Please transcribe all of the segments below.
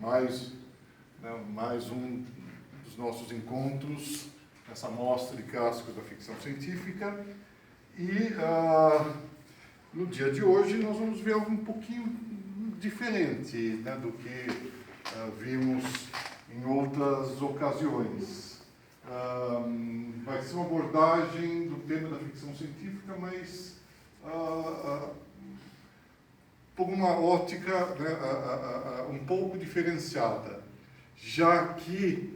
mais um dos nossos encontros nessa mostra de clássicos da ficção científica. E no dia de hoje nós vamos ver algo um pouquinho diferente, né, do que vimos em outras ocasiões. Vai ser uma abordagem do tema da ficção científica, mas por uma ótica, né, um pouco diferenciada, já que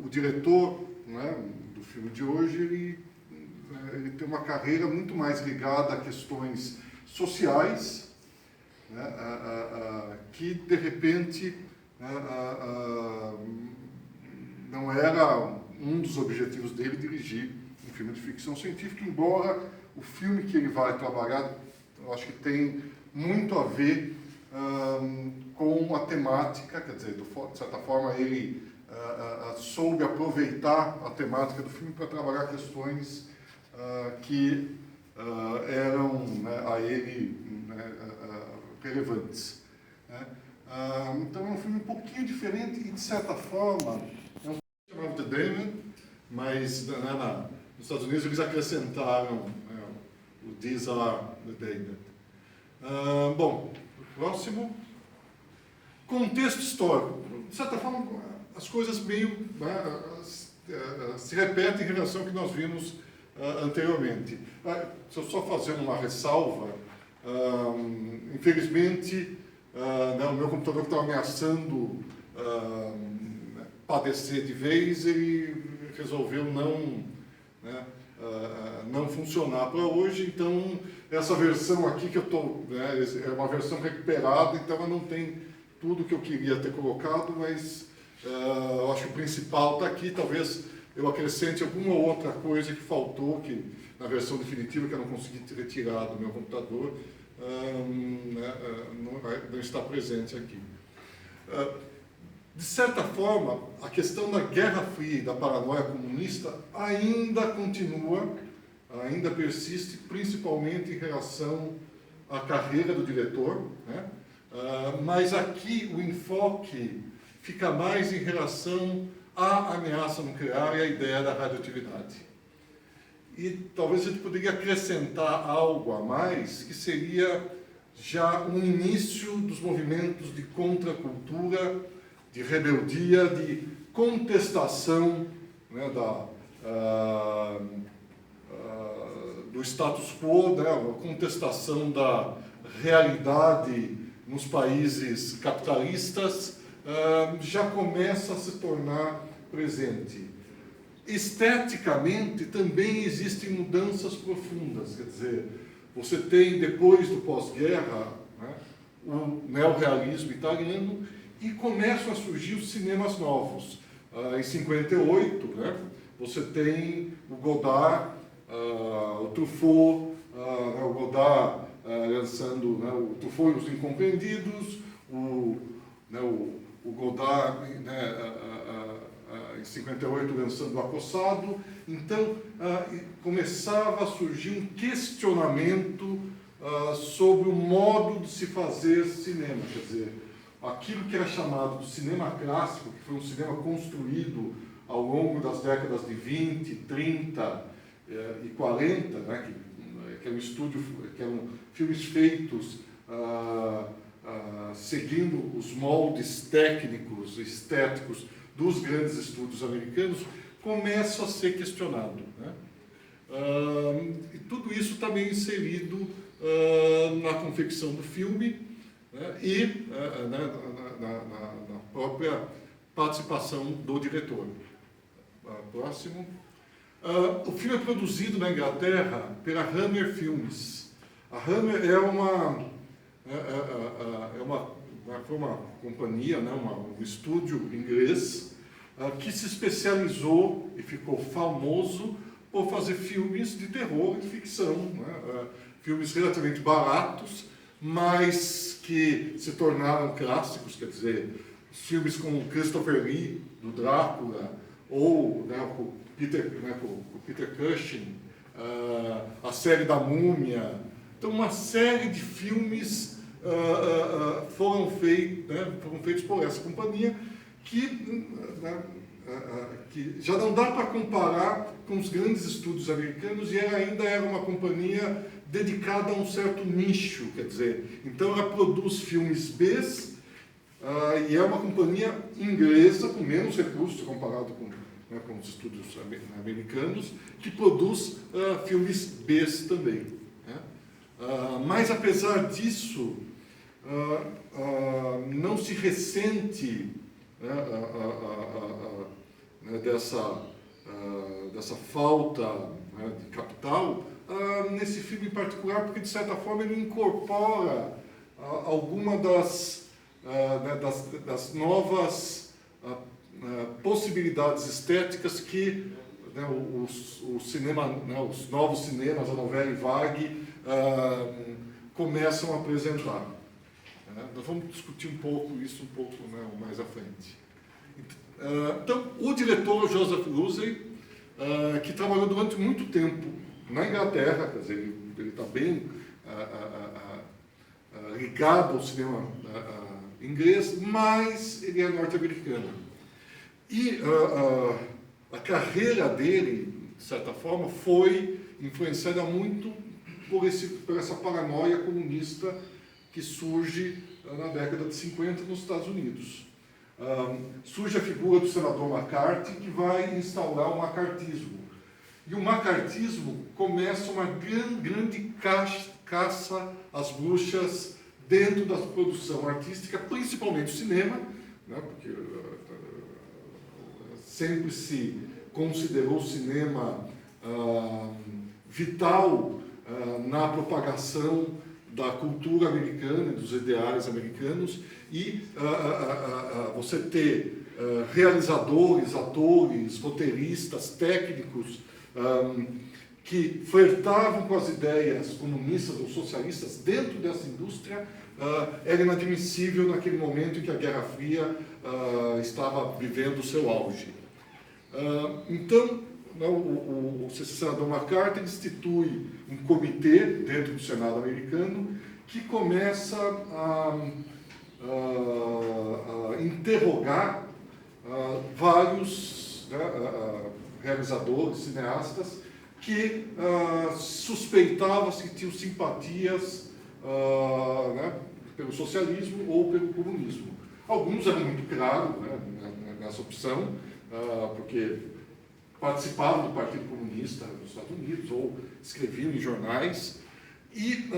o diretor, né, do filme de hoje ele tem uma carreira muito mais ligada a questões sociais, né, que de repente não era um dos objetivos dele dirigir um filme de ficção científica, embora o filme que ele vai trabalhar, eu acho que tem muito a ver com a temática, quer dizer, de certa forma ele soube aproveitar a temática do filme para trabalhar questões que eram, né, a ele, né, relevantes. Né? Então é um filme um pouquinho diferente e, de certa forma, é um filme chamado The Damned, mas nos Estados Unidos eles acrescentaram o These Are the Damned. Bom, o próximo. Contexto histórico. De certa forma, as coisas meio se repetem em relação ao que nós vimos anteriormente. Se eu só fazer uma ressalva, infelizmente, né, o meu computador que estava ameaçando padecer de vez, ele resolveu não funcionar para hoje. Então, essa versão aqui que eu estou, né, é uma versão recuperada, então ela não tem tudo que eu queria ter colocado, mas eu acho que o principal está aqui. Talvez eu acrescente alguma outra coisa que faltou, que na versão definitiva, que eu não consegui retirar do meu computador, não está presente aqui. De certa forma, a questão da Guerra Fria e da paranoia comunista ainda continua, ainda persiste, principalmente em relação à carreira do diretor, né? Mas aqui o enfoque fica mais em relação à ameaça nuclear e à ideia da radioatividade. E talvez a gente poderia acrescentar algo a mais, que seria já um início dos movimentos de contracultura, de rebeldia, de contestação, né, do status quo, né, a contestação da realidade nos países capitalistas, já começa a se tornar presente. Esteticamente, também existem mudanças profundas, quer dizer, você tem, depois do pós-guerra, né, o neorrealismo italiano, e começam a surgir os cinemas novos. Em 58, né, você tem o Godard, o Truffaut, o Godard lançando, né, o Truffaut e os Incompreendidos, o Godard, né, em 58 lançando o Acossado. Então começava a surgir um questionamento sobre o modo de se fazer cinema, quer dizer, aquilo que era chamado de cinema clássico, que foi um cinema construído ao longo das décadas de 20, 30 e 40, né, que eram filmes feitos seguindo os moldes técnicos, estéticos dos grandes estúdios americanos, começa a ser questionado, né? E tudo isso está bem inserido na confecção do filme, né, e na própria participação do diretor. Próximo. O filme é produzido na Inglaterra pela Hammer Films. A Hammer foi uma companhia, né, um estúdio inglês que se especializou e ficou famoso por fazer filmes de terror e de ficção, né, filmes relativamente baratos, mas que se tornaram clássicos, quer dizer, os filmes com Christopher Lee, do Drácula, ou, né, com o Peter Cushing, a série da Múmia. Então, uma série de filmes foram foram feitos por essa companhia que já não dá para comparar com os grandes estúdios americanos, e ela ainda era uma companhia dedicada a um certo nicho, quer dizer, então ela produz filmes Bs, e é uma companhia inglesa com menos recursos comparado com os estúdios americanos, que produz filmes Bs também. Mas apesar disso, não se ressente dessa falta de capital nesse filme em particular, porque de certa forma ele incorpora alguma das novas possibilidades estéticas que os novos cinemas, a Nouvelle Vague, começam a apresentar. Nós vamos discutir isso um pouco mais à frente. Então, o diretor Joseph Losey, que trabalhou durante muito tempo na Inglaterra, quer dizer, ele está bem ligado ao cinema inglês, mas ele é norte-americano. E a carreira dele, de certa forma, foi influenciada muito por essa paranoia comunista que surge na década de 50 nos Estados Unidos. Surge a figura do senador McCarthy, que vai instaurar o macartismo. E o macartismo começa uma grande caça às bruxas dentro da produção artística, principalmente o cinema, porque sempre se considerou o cinema vital na propagação da cultura americana, dos ideais americanos, e você ter realizadores, atores, roteiristas, técnicos que flertavam com as ideias comunistas ou socialistas dentro dessa indústria, era inadmissível naquele momento em que a Guerra Fria estava vivendo o seu auge. Então, o senador McCarthy institui um comitê dentro do Senado americano que começa a interrogar vários realizadores, cineastas, que suspeitavam-se que tinham simpatias pelo socialismo ou pelo comunismo. Alguns eram muito claros nessa opção, porque participavam do Partido Comunista dos Estados Unidos ou escreviam em jornais. E,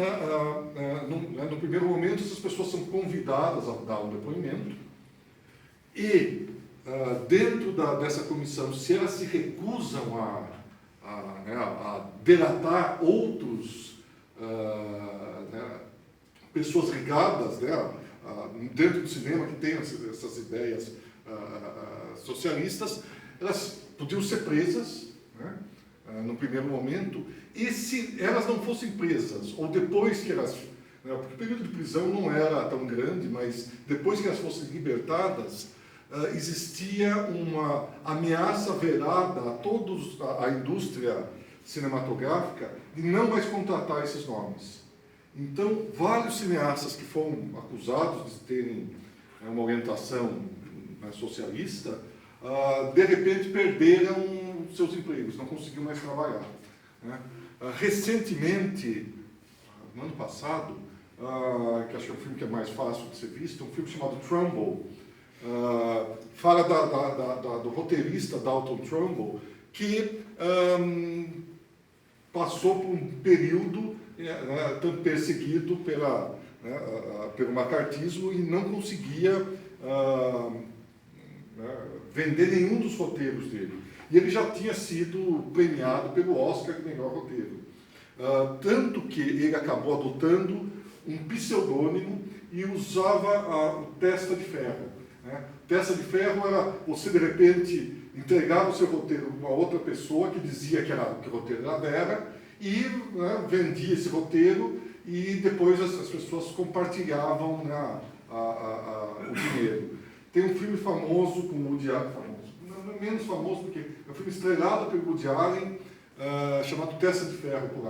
no primeiro momento, essas pessoas são convidadas a dar um depoimento e, dentro dessa comissão, se elas se recusam a delatar outros, pessoas ligadas dentro do cinema que têm essas ideias socialistas, elas podiam ser presas, no primeiro momento, e se elas não fossem presas, ou depois que elas... porque o período de prisão não era tão grande, mas depois que elas fossem libertadas, existia uma ameaça velada a todos, a indústria cinematográfica, de não mais contratar esses nomes. Então, vários cineastas que foram acusados de terem uma orientação socialista, de repente perderam seus empregos, não conseguiam mais trabalhar. Recentemente, no ano passado, que acho que é um filme que é mais fácil de ser visto, um filme chamado Trumbo, fala do roteirista Dalton Trumbo, que passou por um período tanto perseguido pelo macartismo e não conseguia vender nenhum dos roteiros dele. E ele já tinha sido premiado pelo Oscar de melhor roteiro. Tanto que ele acabou adotando um pseudônimo e usava o Testa de Ferro. Testa de Ferro era você, de repente, entregava o seu roteiro para uma outra pessoa que dizia que o roteiro era dela e vendia esse roteiro e depois as pessoas compartilhavam o dinheiro. Tem um filme famoso com o Woody Allen, menos famoso porque é um filme estrelado pelo Woody Allen, chamado Testa de Ferro, por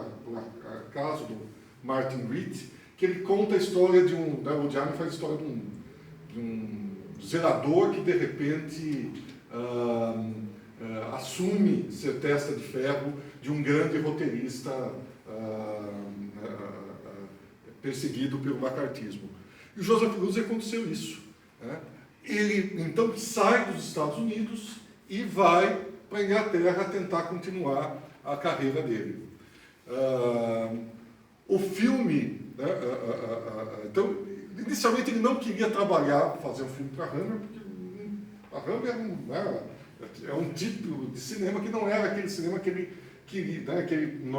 acaso, do Martin Ritt, que ele conta a história de um... Né, o Woody Allen faz a história de um zelador que, de repente, assume ser testa de ferro de um grande roteirista perseguido pelo macartismo. E o Joseph Russell aconteceu isso. Né? Ele, então, sai dos Estados Unidos e vai para a Inglaterra tentar continuar a carreira dele. O filme... Né, então, inicialmente ele não queria fazer um filme para a Hammer, porque a Hammer é um tipo de cinema que não era aquele cinema que ele queria, né, que ele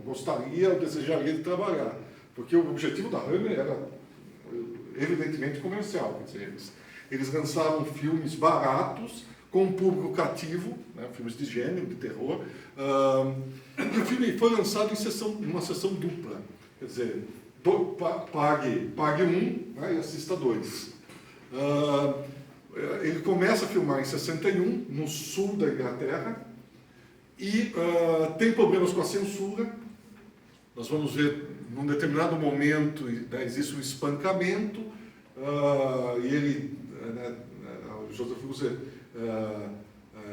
gostaria ou desejaria de trabalhar. Porque o objetivo da Hammer era, evidentemente, comercial. Quer dizer, eles lançavam filmes baratos, com um público cativo, né, filmes de gênero, de terror, e o filme foi lançado em uma sessão dupla. Quer dizer, pague um, né, e assista dois. Ele começa a filmar em 61, no sul da Inglaterra, e tem problemas com a censura. Nós vamos ver, num determinado momento, né, existe um espancamento, e ele, o Joseph Russell,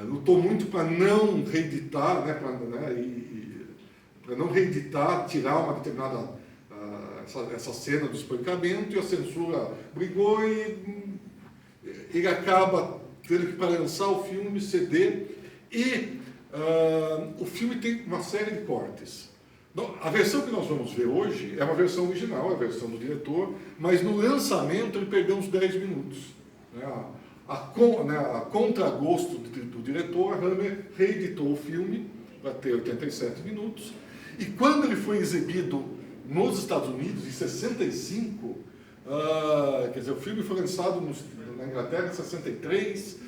lutou muito para não reeditar, né, para não reeditar, tirar uma determinada essa cena do espancamento, e a censura brigou e ele acaba tendo que, para lançar o filme, ceder, e o filme tem uma série de cortes. A versão que nós vamos ver hoje é uma versão original, é a versão do diretor, mas no lançamento ele perdeu uns 10 minutos. A contragosto do diretor, a Hammer reeditou o filme para ter 87 minutos, e quando ele foi exibido nos Estados Unidos, em 65, quer dizer, o filme foi lançado na Inglaterra em 63,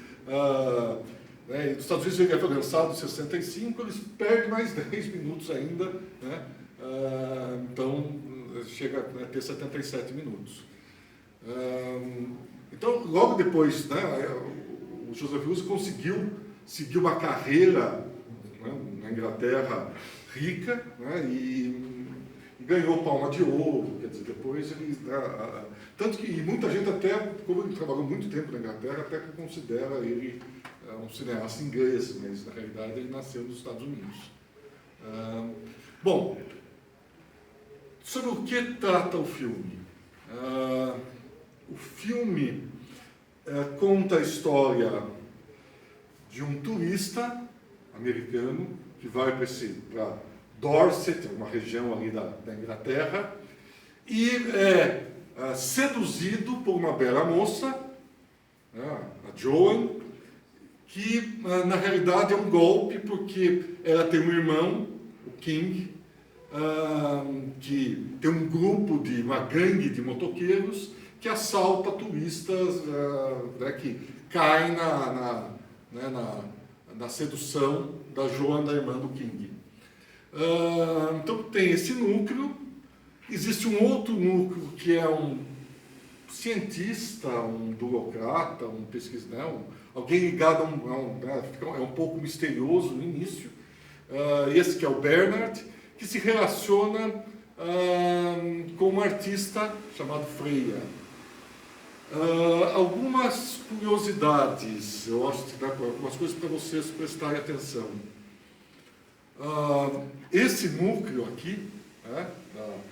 né, nos Estados Unidos ele foi lançado em 65, eles perdem mais 10 minutos ainda, né, então chega a ter 77 minutos. Então, logo depois, né, o Joseph Russell conseguiu seguir uma carreira, né, na Inglaterra rica, né, e ganhou Palma de Ouro. Quer dizer, depois ele... tanto que muita gente até, como ele trabalhou muito tempo na Inglaterra, até que considera ele um cineasta inglês, mas na realidade ele nasceu nos Estados Unidos. Bom, sobre o que trata o filme? O filme conta a história de um turista americano que vai para Dorset, uma região ali da Inglaterra, e é seduzido por uma bela moça, a Joan, que na realidade é um golpe, porque ela tem um irmão, o King, que tem um grupo de uma gangue de motoqueiros que assalta turistas, né, que caem na sedução da Joan, da irmã do King. Então tem esse núcleo. Existe um outro núcleo que é um cientista, um burocrata, um pesquisador, alguém ligado é um pouco misterioso no início. Esse que é o Bernard, que se relaciona com um artista chamado Freya. Algumas curiosidades, eu acho que algumas coisas para vocês prestarem atenção. Esse núcleo aqui,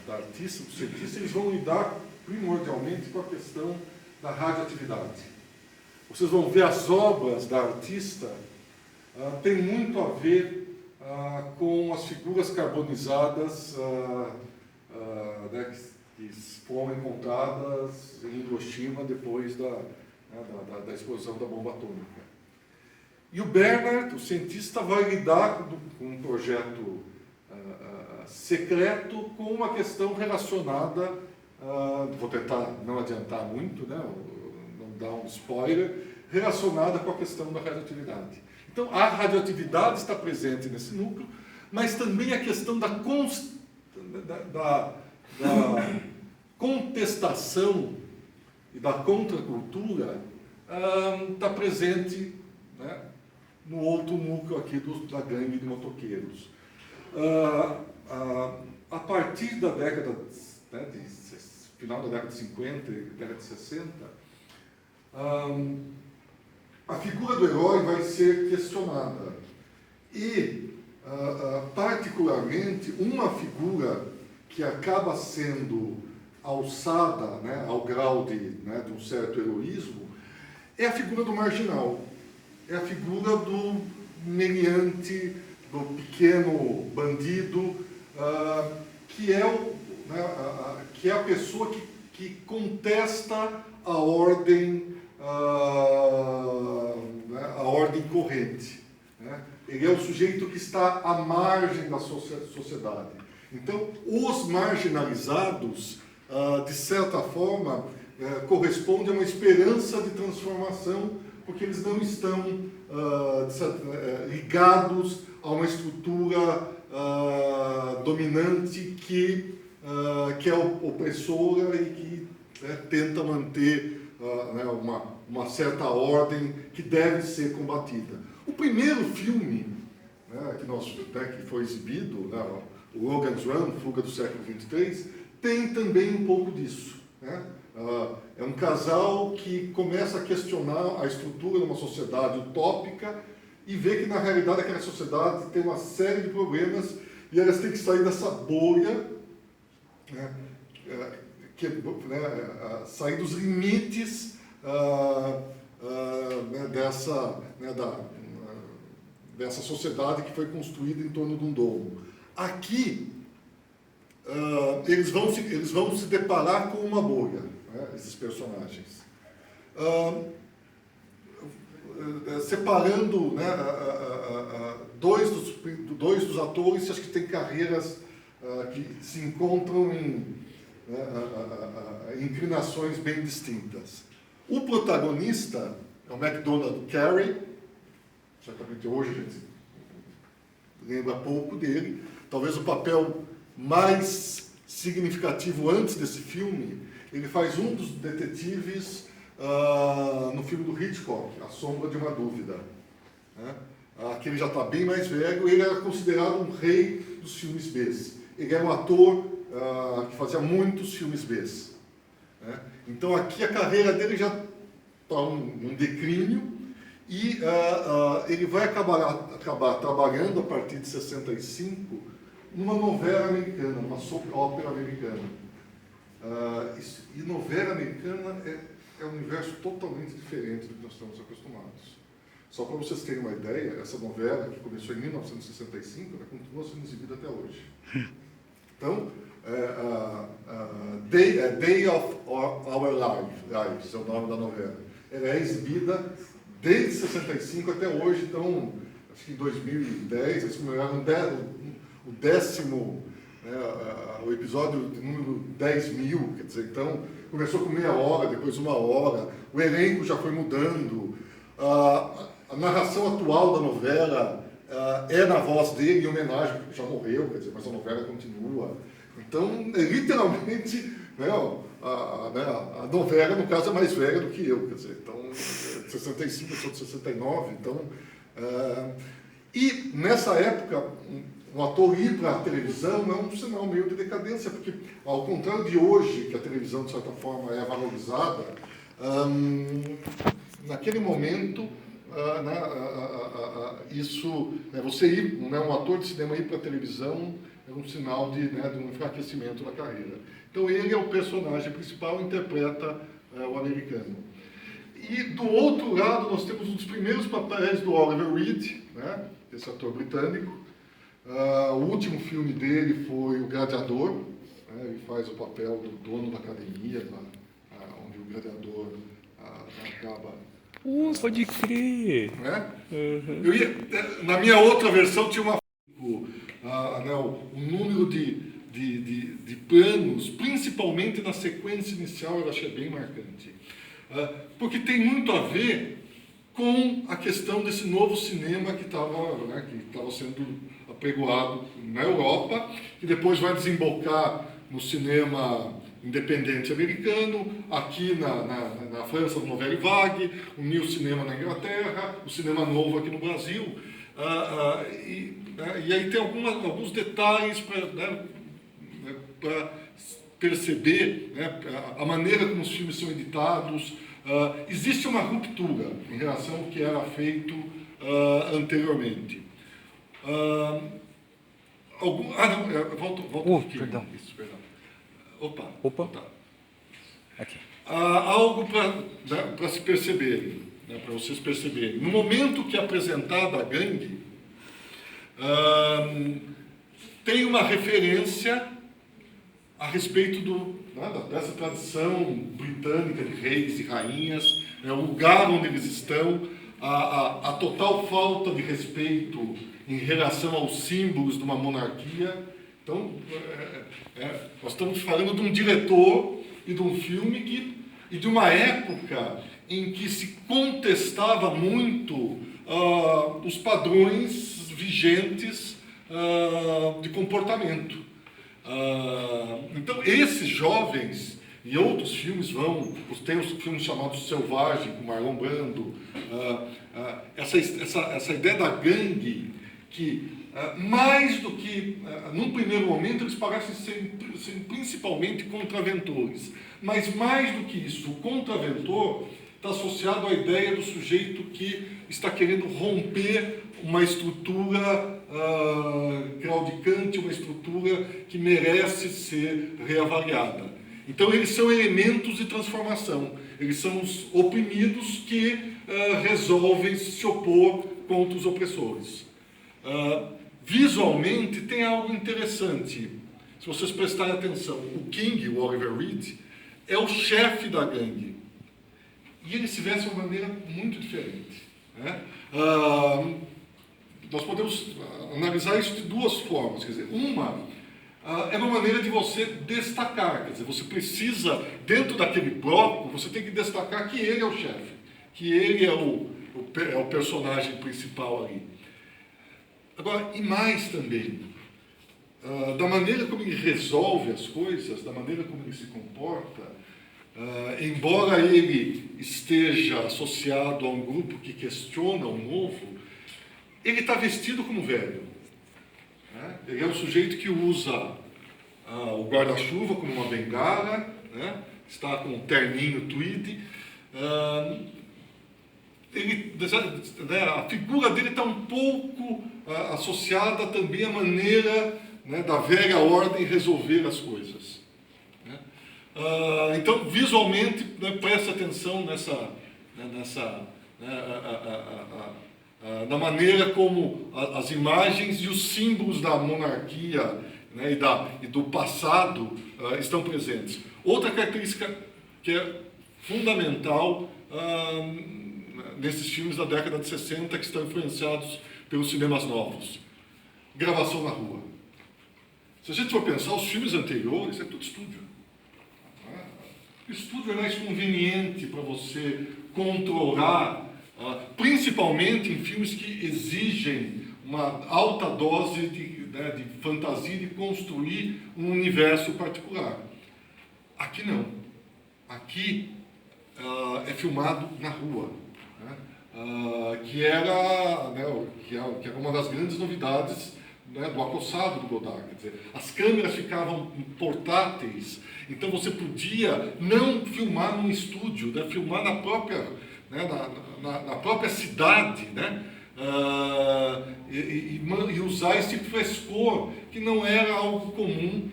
da artista, do cientista, eles vão lidar primordialmente com a questão da radioatividade. Vocês vão ver as obras da artista, tem muito a ver com as figuras carbonizadas né, que foram encontradas em Hiroshima depois da explosão da bomba atômica. E o Bernard, o cientista, vai lidar com um projeto secreto com uma questão relacionada, vou tentar não adiantar muito, né, não dar um spoiler, relacionada com a questão da radioatividade. Então, a radioatividade está presente nesse núcleo, mas também a questão da contestação e da contracultura está presente, né, no outro núcleo aqui da gangue de motoqueiros. A partir da década né, final da década de 50 e década de 60, a figura do herói vai ser questionada. E, particularmente, uma figura que acaba sendo alçada, né, ao grau né, de um certo heroísmo, é a figura do marginal. É a figura do meliante, do pequeno bandido, que é a pessoa que contesta a ordem corrente. Né? Ele é o sujeito que está à margem da sociedade. Então, os marginalizados, de certa forma, correspondem a uma esperança de transformação, porque eles não estão ligados a uma estrutura dominante que é opressora e que tenta manter uma certa ordem que deve ser combatida. O primeiro filme, né, que foi exibido, né, o Logan's Run, Fuga do Século XXIII, tem também um pouco disso. Né? É um casal que começa a questionar a estrutura de uma sociedade utópica e vê que, na realidade, aquela sociedade tem uma série de problemas e elas têm que sair dessa bolha, né, sair dos limites dessa sociedade que foi construída em torno de um domo. Aqui, eles vão se deparar com uma bolha, né, esses personagens. Separando, né, dois dos atores, acho que têm carreiras que se encontram em inclinações bem distintas. O protagonista é o MacDonald Carey, certamente hoje a gente lembra pouco dele. Talvez o papel mais significativo antes desse filme, ele faz um dos detetives no filme do Hitchcock, A Sombra de uma Dúvida. Né? Aqui ele já está bem mais velho, ele era considerado um rei dos filmes B. Ele era um ator que fazia muitos filmes B. Né? Então aqui a carreira dele já está um declínio e ele vai acabar trabalhando a partir de 65 numa novela americana, numa soap opera americana. E novela americana é um universo totalmente diferente do que nós estamos acostumados. Só para vocês terem uma ideia, essa novela, que começou em 1965, continua sendo exibida até hoje. Então, Day of Our Lives é o nome da novela. Ela é exibida desde 65 até hoje, então, acho que em 2010, eles comemoraram o décimo, o episódio número 10.000, quer dizer, então, começou com meia hora, depois 1 hora, o elenco já foi mudando, a narração atual da novela é na voz dele, em homenagem, porque já morreu, quer dizer, mas a novela continua. Então, literalmente, a novela, no caso, é mais velha do que eu, quer dizer, então, 65, eu sou de 69, então... E, nessa época, um ator ir para a televisão é um sinal meio de decadência, porque, ao contrário de hoje, que a televisão, de certa forma, é valorizada, naquele momento, você ir, um ator de cinema ir para a televisão é um sinal de um enfraquecimento da carreira. Então, ele é o personagem principal, interpreta o americano. E, do outro lado, nós temos um dos primeiros papéis do Oliver Reed, né, esse ator britânico. O último filme dele foi O Gladiador, né, ele faz o papel do dono da academia, onde o gladiador acaba... pode crer! Né? Uhum. Na minha outra versão tinha um número de planos, principalmente na sequência inicial, eu achei bem marcante. Porque tem muito a ver com a questão desse novo cinema que estava sendo apregoado na Europa, que depois vai desembocar no cinema independente americano, aqui na França, no Nouvelle Vague, o New Cinema na Inglaterra, o cinema novo aqui no Brasil. E aí tem alguns detalhes para perceber, né, a maneira como os filmes são editados. Existe uma ruptura em relação ao que era feito anteriormente. Volto um pouquinho. Perdão. Isso, perdão. Opa. Aqui. Algo para se perceberem, né, para vocês perceberem. No momento que é apresentada a gangue, tem uma referência a respeito dessa tradição britânica de reis e rainhas, né, o lugar onde eles estão, a total falta de respeito em relação aos símbolos de uma monarquia. Então, nós estamos falando de um diretor e de um filme e de uma época em que se contestava muito os padrões vigentes de comportamento. Então, esses jovens, e outros filmes tem os filmes chamados Selvagem, com Marlon Brando, essa ideia da gangue, que mais do que, num primeiro momento, eles parecem ser principalmente contraventores, mas mais do que isso, o contraventor está associado à ideia do sujeito que está querendo romper uma estrutura claudicante, uma estrutura que merece ser reavaliada. Então, eles são elementos de transformação, eles são os oprimidos que resolvem se opor contra os opressores. Visualmente, tem algo interessante, se vocês prestarem atenção. O King, o Oliver Reed, é o chefe da gangue, e ele se veste de uma maneira muito diferente, né? Nós podemos analisar isso de duas formas. Quer dizer, uma é uma maneira de você destacar, quer dizer, você precisa, dentro daquele bloco, você tem que destacar que ele é o chefe, que ele é o personagem principal ali. Agora, e mais também, da maneira como ele resolve as coisas, da maneira como ele se comporta, embora ele esteja associado a um grupo que questiona o novo, ele está vestido como velho. Né? Ele é um sujeito que usa o guarda-chuva como uma bengala, né? Está com um terninho tweed. A figura dele está um pouco associada também à maneira, né, da velha ordem resolver as coisas. Né? Então, visualmente, né, preste atenção na maneira como as imagens e os símbolos da monarquia, né, e do passado estão presentes. Outra característica que é fundamental nesses filmes da década de 60 que estão influenciados pelos cinemas novos: gravação na rua. Se a gente for pensar, os filmes anteriores é tudo estúdio. O estúdio é mais conveniente para você controlar, principalmente em filmes que exigem uma alta dose de fantasia e de construir um universo particular. Aqui não. Aqui é filmado na rua, né? Que era uma das grandes novidades, né, do acossado do Godard. Quer dizer, as câmeras ficavam portáteis, então você podia não filmar num estúdio, né, filmar na própria, né, na própria cidade, né, e usar esse frescor que não era algo comum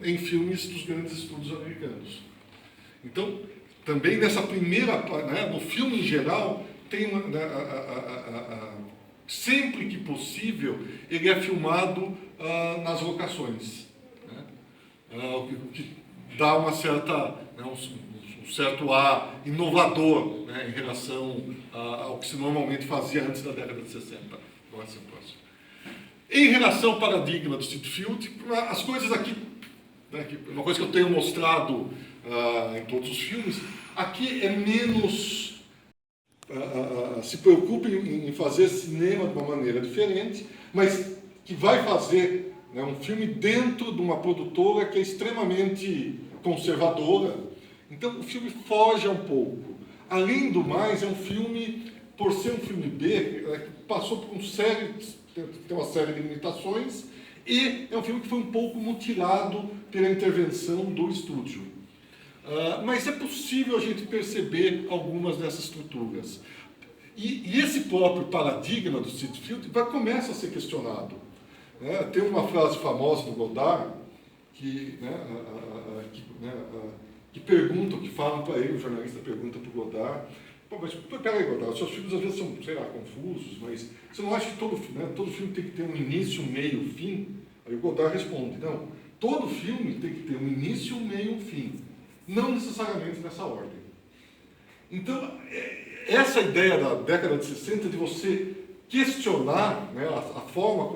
em filmes dos grandes estúdios americanos. Então, também nessa primeira, né, no filme em geral, tem sempre que possível, ele é filmado nas locações, né? O que dá uma certa, né, um certo ar inovador, né, em relação ao que se normalmente fazia antes da década de 60. Agora sim, próximo. Em relação ao paradigma do Street Field, as coisas aqui, né, uma coisa que eu tenho mostrado em todos os filmes, aqui é menos... se preocupe em fazer cinema de uma maneira diferente, mas que vai fazer, né, um filme dentro de uma produtora que é extremamente conservadora. Então o filme foge um pouco. Além do mais, é um filme, por ser um filme B, que passou por tem uma série de limitações, E é um filme que foi um pouco mutilado pela intervenção do estúdio. Mas é possível a gente perceber algumas dessas estruturas. E esse próprio paradigma do City Field começa a ser questionado. Tem uma frase famosa do Godard que perguntam, que falam para ele, o jornalista pergunta para o Godard: pô, mas peraí, Godard, os seus filmes às vezes são, sei lá, confusos, mas você não acha que todo filme tem que ter um início, um meio, um fim? Aí o Godard responde: não, todo filme tem que ter um início, um meio e um fim, não necessariamente nessa ordem. Então, essa ideia da década de 60 de você questionar, né, a forma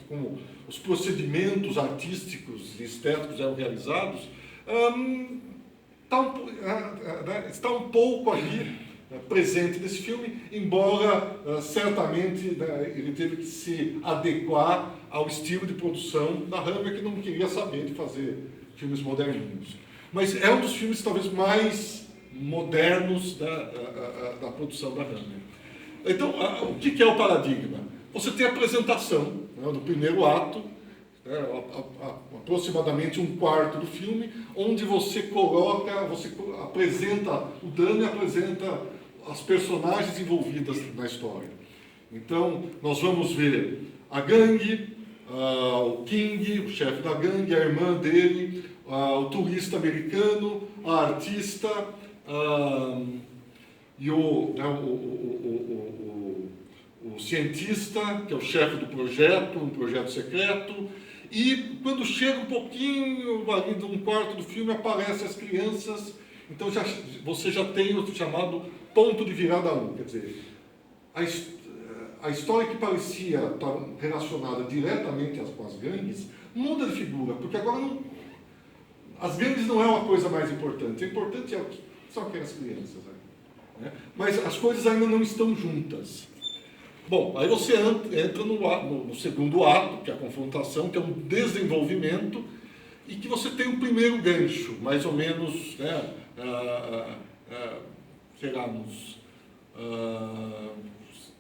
como os procedimentos artísticos e estéticos eram realizados, está um pouco ali presente nesse filme, embora certamente ele teve que se adequar ao estilo de produção da Hammer, que não queria saber de fazer filmes moderninhos. Mas é um dos filmes talvez mais modernos da produção da Hammer. Então, o que é o paradigma? Você tem a apresentação, né, do primeiro ato, aproximadamente um quarto do filme, onde você apresenta o drama e apresenta as personagens envolvidas na história. Então, nós vamos ver a gangue, o King, o chefe da gangue, a irmã dele, o turista americano, a artista, e o cientista, que é o chefe do projeto, um projeto secreto. E quando chega um pouquinho ali de um quarto do filme, aparecem as crianças. Então você já tem o chamado ponto de virada 1. Quer dizer, a história que parecia estar relacionada diretamente com as gangues muda de figura, porque agora as gangues não é uma coisa mais importante. O importante são aquelas crianças. Né? Mas as coisas ainda não estão juntas. Bom, aí você entra no segundo ato, que é a confrontação, que é um desenvolvimento, e que você tem o primeiro gancho, mais ou menos, né, sei lá, uns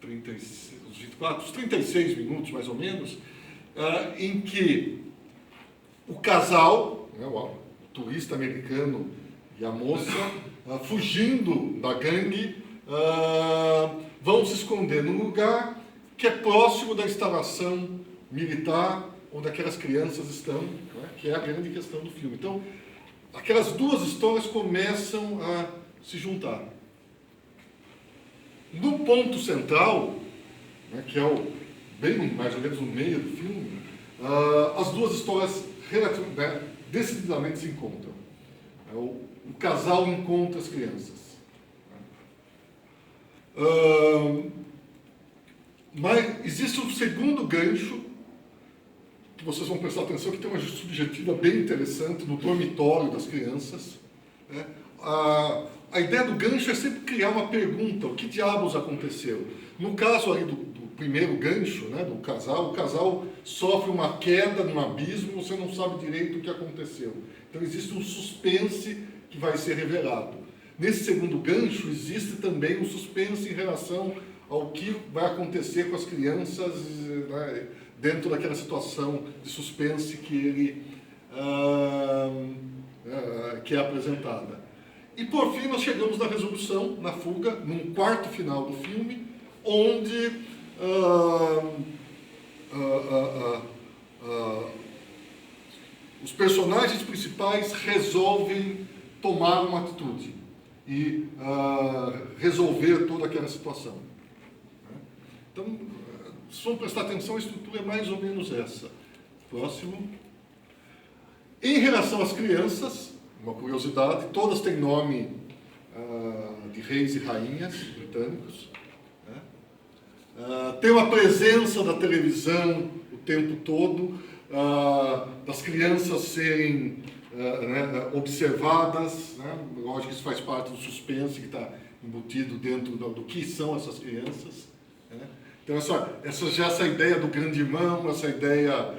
36 minutos, mais ou menos, em que o casal, né, o turista americano e a moça, fugindo da gangue, vão se esconder num lugar que é próximo da instalação militar onde aquelas crianças estão, né, que é a grande questão do filme. Então, aquelas duas histórias começam a se juntar. No ponto central, né, que é bem mais ou menos no meio do filme, as duas histórias decididamente se encontram. O casal encontra as crianças. Mas existe um segundo gancho, que vocês vão prestar atenção, que tem uma subjetiva bem interessante no dormitório das crianças. Né? A ideia do gancho é sempre criar uma pergunta: o que diabos aconteceu? No caso aí do primeiro gancho, né, do casal, o casal sofre uma queda num abismo, você não sabe direito o que aconteceu. Então existe um suspense que vai ser revelado. Nesse segundo gancho, existe também um suspense em relação ao que vai acontecer com as crianças, né, dentro daquela situação de suspense que é apresentada. E, por fim, nós chegamos na resolução, na fuga, num quarto final do filme, onde os personagens principais resolvem tomar uma atitude e resolver toda aquela situação. Então, se vão prestar atenção, a estrutura é mais ou menos essa. Próximo. Em relação às crianças, uma curiosidade, todas têm nome de reis e rainhas britânicos. Né? Tem uma presença da televisão o tempo todo, das crianças serem observadas, né? Lógico que isso faz parte do suspense que está embutido dentro do que são essas crianças. Né? Então, essa ideia do grande irmão, essa ideia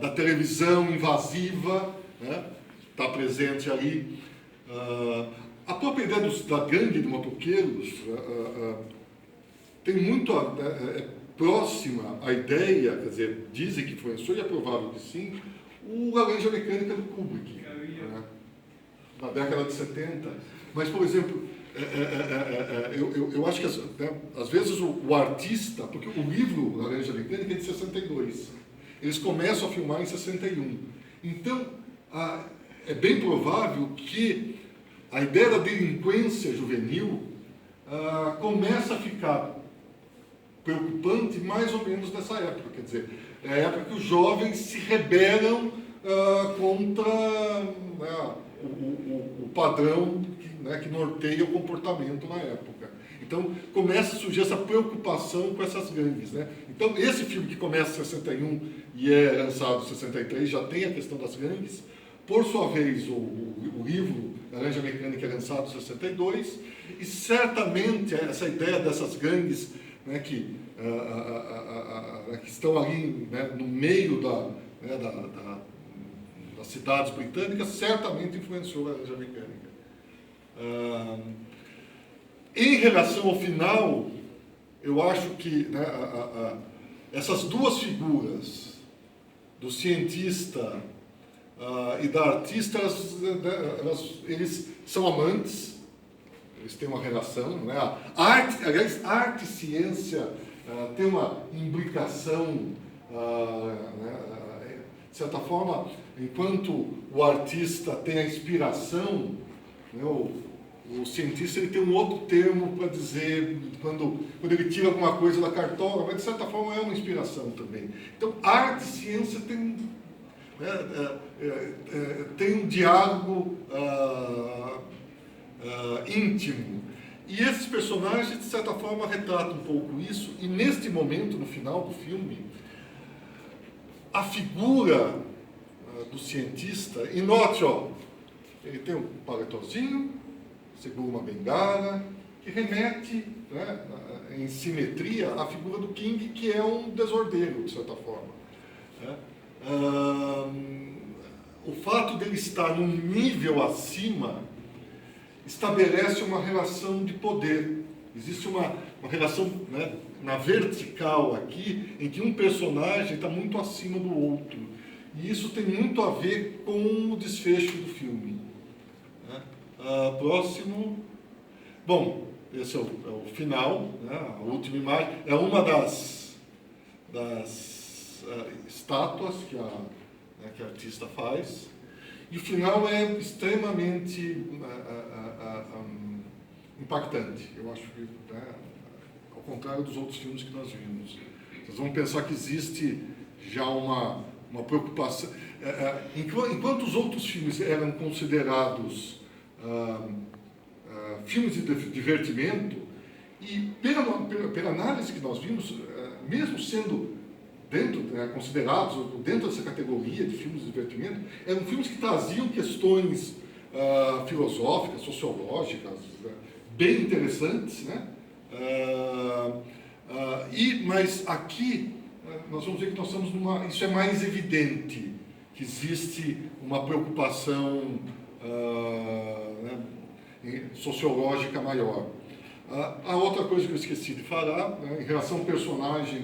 da televisão invasiva, né? Está presente ali. A própria ideia da gangue de motoqueiros tem muito próxima à ideia, quer dizer, dizem que influenciou e é provável que sim, o Laranja Mecânica do Kubrick, né? Na década de 70. Mas, por exemplo, eu acho que às vezes o artista, porque o livro Laranja Mecânica é de 62, eles começam a filmar em 61. Então, é bem provável que a ideia da delinquência juvenil começa a ficar preocupante mais ou menos nessa época. Quer dizer, é a época que os jovens se rebelam contra, né, o padrão que norteia o comportamento na época. Então, começa a surgir essa preocupação com essas gangues, né? Então, esse filme que começa em 61 e é lançado em 63, já tem a questão das gangues. Por sua vez, o livro Laranja Mecânica é lançado em 62, e certamente essa ideia dessas gangues, né, que estão ali, né, no meio das cidades britânicas, certamente influenciou a Laranja Mecânica. Em relação ao final, eu acho que, né, essas duas figuras, do cientista e da artista, eles são amantes, eles têm uma relação, né? Arte e ciência tem uma imbricação, né? De certa forma, enquanto o artista tem a inspiração, né, o cientista ele tem um outro termo para dizer quando ele tira alguma coisa da cartola, mas de certa forma é uma inspiração também. Então, arte e ciência tem um diálogo íntimo. E esses personagens, de certa forma, retratam um pouco isso, e neste momento, no final do filme, a figura do cientista, e note, ele tem um paletozinho, segura uma bengala, que remete, né, em simetria à figura do King, que é um desordeiro, de certa forma. Né? O fato dele estar num nível acima estabelece uma relação de poder. Existe uma relação, né, na vertical aqui, em que um personagem está muito acima do outro. E isso tem muito a ver com o desfecho do filme. Né? Próximo. Bom, esse é o final, né? A última imagem. É uma das estátuas que a artista faz. E o final é extremamente impactante. Eu acho que, né, ao contrário dos outros filmes que nós vimos. Vocês vão pensar que existe já uma preocupação. Enquanto os outros filmes eram considerados filmes de divertimento, e pela análise que nós vimos, mesmo sendo considerados dentro dessa categoria de filmes de divertimento, eram filmes que traziam questões filosóficas, sociológicas, bem interessantes, né? Mas aqui nós vamos ver que nós estamos isso é mais evidente, que existe uma preocupação sociológica maior. A outra coisa que eu esqueci de falar, né, em relação ao personagem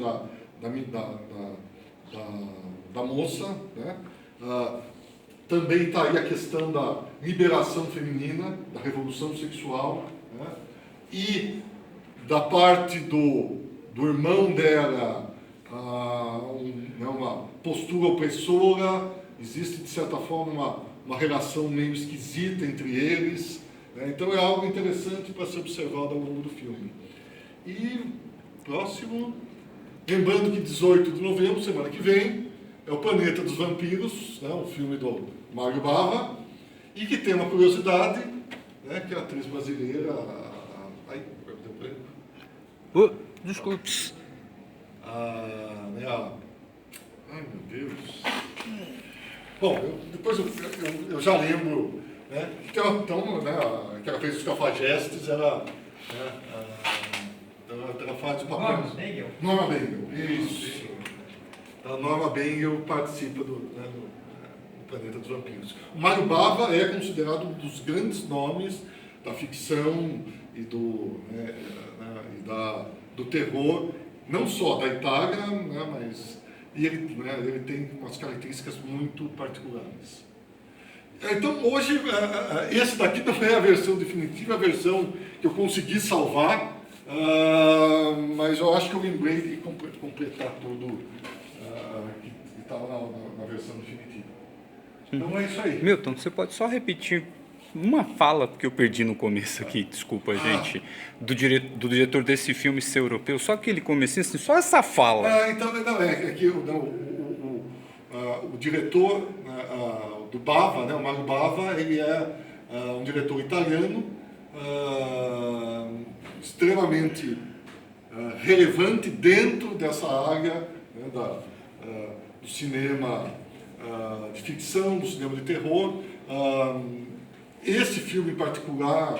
da moça, né, também está aí a questão da liberação feminina, da revolução sexual, né, e da parte do irmão dela, uma postura opressora, existe de certa forma uma relação meio esquisita entre eles, né? Então é algo interessante para ser observado ao longo do filme. E próximo, lembrando que 18 de novembro, semana que vem, é o Planeta dos Vampiros, né? Um filme do Mário Bava, e que tem uma curiosidade, né? Que a atriz brasileira, ai, deu branco. Desculpe. Ai, meu Deus. Bom, depois eu já lembro, né? Então, né, que ela fez os Cafajestes, ela faz o papel. Norma Bengel, isso. A Norma Bengel participa do Planeta dos Vampiros. O Mário Bava é considerado um dos grandes nomes da ficção e do terror não só da Itália, né, mas ele tem umas características muito particulares. Então, hoje, esse daqui não é a versão definitiva, a versão que eu consegui salvar, mas eu acho que eu lembrei de completar tudo que estava na versão definitiva. Então é isso aí. Milton, você pode só repetir uma fala que eu perdi no começo aqui, desculpa, gente, do diretor desse filme ser europeu, só aquele comecinho, assim, só essa fala. Então, não, é que o diretor do Bava, né, o Mario Bava, ele é um diretor italiano, extremamente relevante dentro dessa área, né, do cinema de ficção, do cinema de terror. Esse filme em particular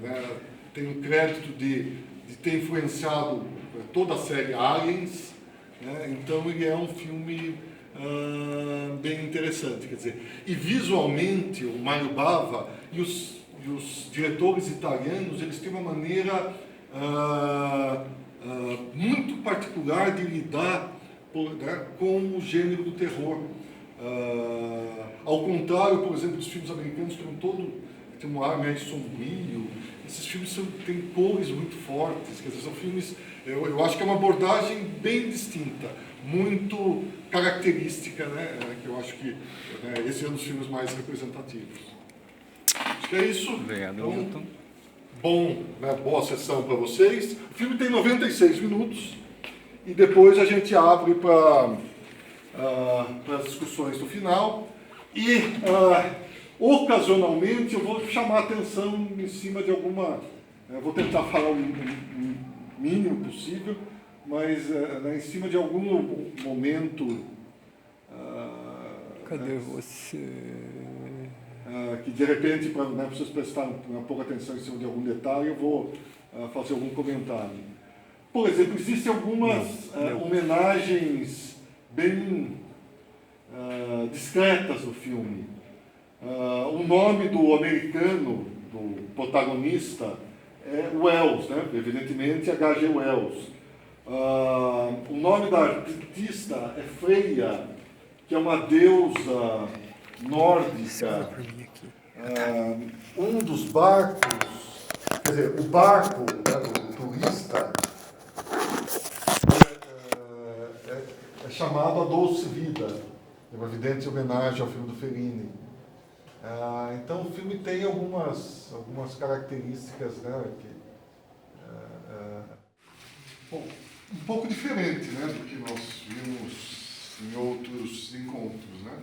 né, tem o crédito de ter influenciado toda a série Aliens, né, então ele é um filme bem interessante, quer dizer, e visualmente o Mario Bava e os diretores italianos, eles têm uma maneira muito particular de lidar né, com o gênero do terror. Ao contrário, por exemplo, dos filmes americanos que tem um ar mais sombrio, esses filmes têm cores muito fortes, quer dizer, são filmes, eu acho que é uma abordagem bem distinta, muito característica, né, que eu acho que esse é um dos filmes mais representativos. Acho que é isso. Obrigado, então, Milton. Boa sessão para vocês. O filme tem 96 minutos e depois a gente abre para as discussões no final. E, ocasionalmente, eu vou chamar a atenção em cima de alguma... vou tentar falar o mínimo possível, mas em cima de algum momento... Cadê você? Que, de repente, para vocês prestarem um pouco atenção em cima de algum detalhe, eu vou fazer algum comentário. Por exemplo, existem algumas homenagens bem discretas no filme. O nome do americano, do protagonista, é Wells, né? Evidentemente H.G. Wells. O nome da artista é Freya, que é uma deusa nórdica. Um dos barcos, quer dizer, o barco do turista é chamado A Doce Vida. É uma evidente homenagem ao filme do Fellini. Então o filme tem algumas características, né, um pouco diferente, né, do que nós vimos em outros encontros, né?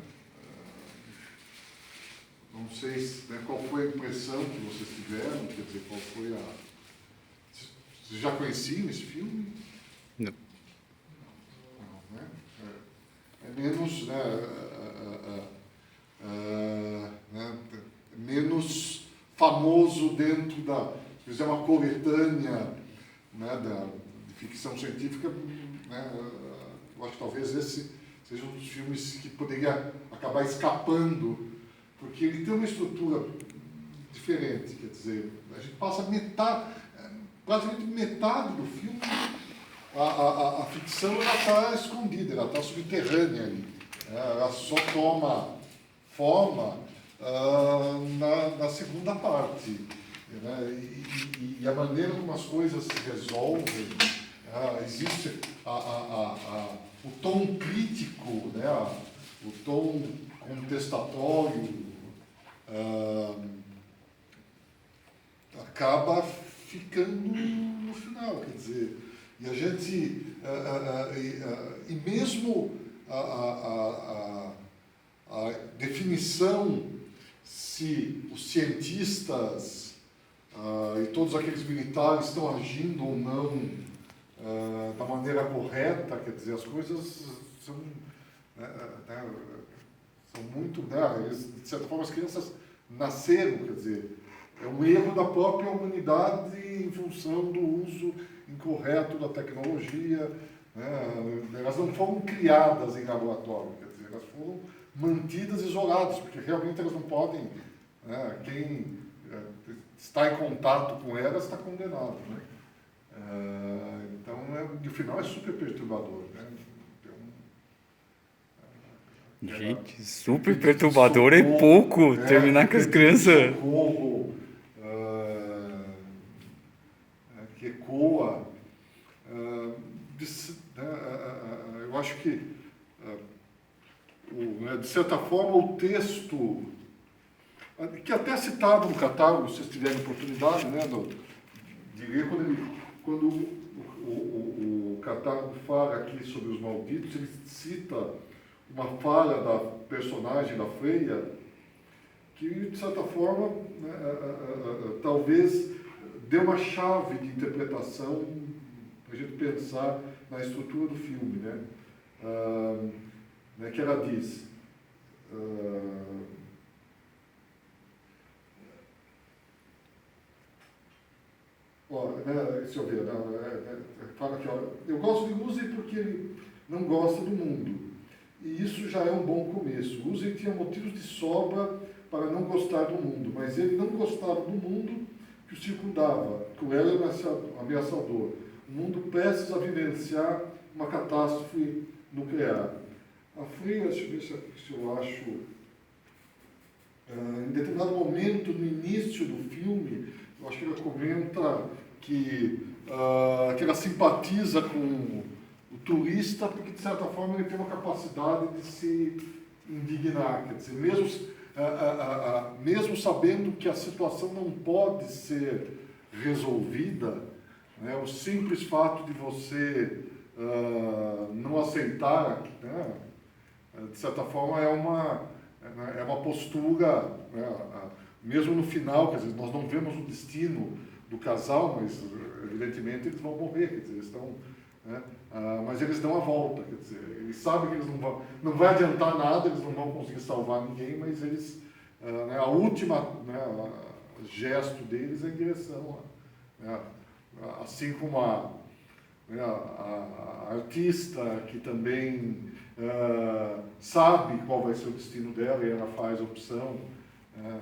Não sei qual foi a impressão que vocês tiveram, quer dizer, qual foi a... Vocês já conheciam esse filme? Não. Não, né? É menos, menos famoso dentro da... Se fizer uma coletânea, né, de ficção científica, né, eu acho que talvez esse seja um dos filmes que poderia acabar escapando, porque ele tem uma estrutura diferente, quer dizer, a gente passa praticamente metade do filme, a ficção está escondida, ela está subterrânea ali, ela só toma forma na segunda parte, né? E a maneira como as coisas se resolvem, existe o tom crítico, né? O tom contestatório, acaba ficando no final, quer dizer, e a gente, e mesmo a definição se os cientistas e todos aqueles militares estão agindo ou não da maneira correta, quer dizer, as coisas são muito, né, de certa forma as crianças nasceram, quer dizer, é um erro da própria humanidade em função do uso incorreto da tecnologia, né? Elas não foram criadas em laboratório, quer dizer, elas foram mantidas isoladas, porque realmente elas não podem, né, quem está em contato com elas está condenado, né? Então, e o final é super perturbador, né? Gente, super perturbador é pouco terminar com as crianças. Socorro, que ecoa. Eu acho que, de certa forma, o texto, que até é citado no catálogo, se vocês tiverem oportunidade, né, de ler, quando o catálogo fala aqui sobre os malditos, ele cita uma fala da personagem da Freya, que, de certa forma, talvez dê uma chave de interpretação para a gente pensar na estrutura do filme, né? Que ela diz... deixa eu ver, fala aqui, eu gosto de Uzi porque ele não gosta do mundo. E isso já é um bom começo. Uzi tinha motivos de sobra para não gostar do mundo, mas ele não gostava do mundo que o circundava, cruel e ameaçador. O mundo prestes a vivenciar uma catástrofe nuclear. A Freya, deixa eu ver se eu acho, em determinado momento, no início do filme, eu acho que ela comenta que ela simpatiza com o turista, porque, de certa forma, ele tem uma capacidade de se indignar. Quer dizer, mesmo sabendo que a situação não pode ser resolvida, né, o simples fato de você não aceitar, né, de certa forma, é uma postura, né, mesmo no final, quer dizer, nós não vemos o destino do casal, mas, evidentemente, eles vão morrer, quer dizer, eles estão... Né? Mas eles dão a volta, quer dizer, eles sabem que eles não vai adiantar nada, eles não vão conseguir salvar ninguém, mas eles, né, a última, né, gesto deles é em direção, né, assim como a artista que também sabe qual vai ser o destino dela e ela faz a opção, né,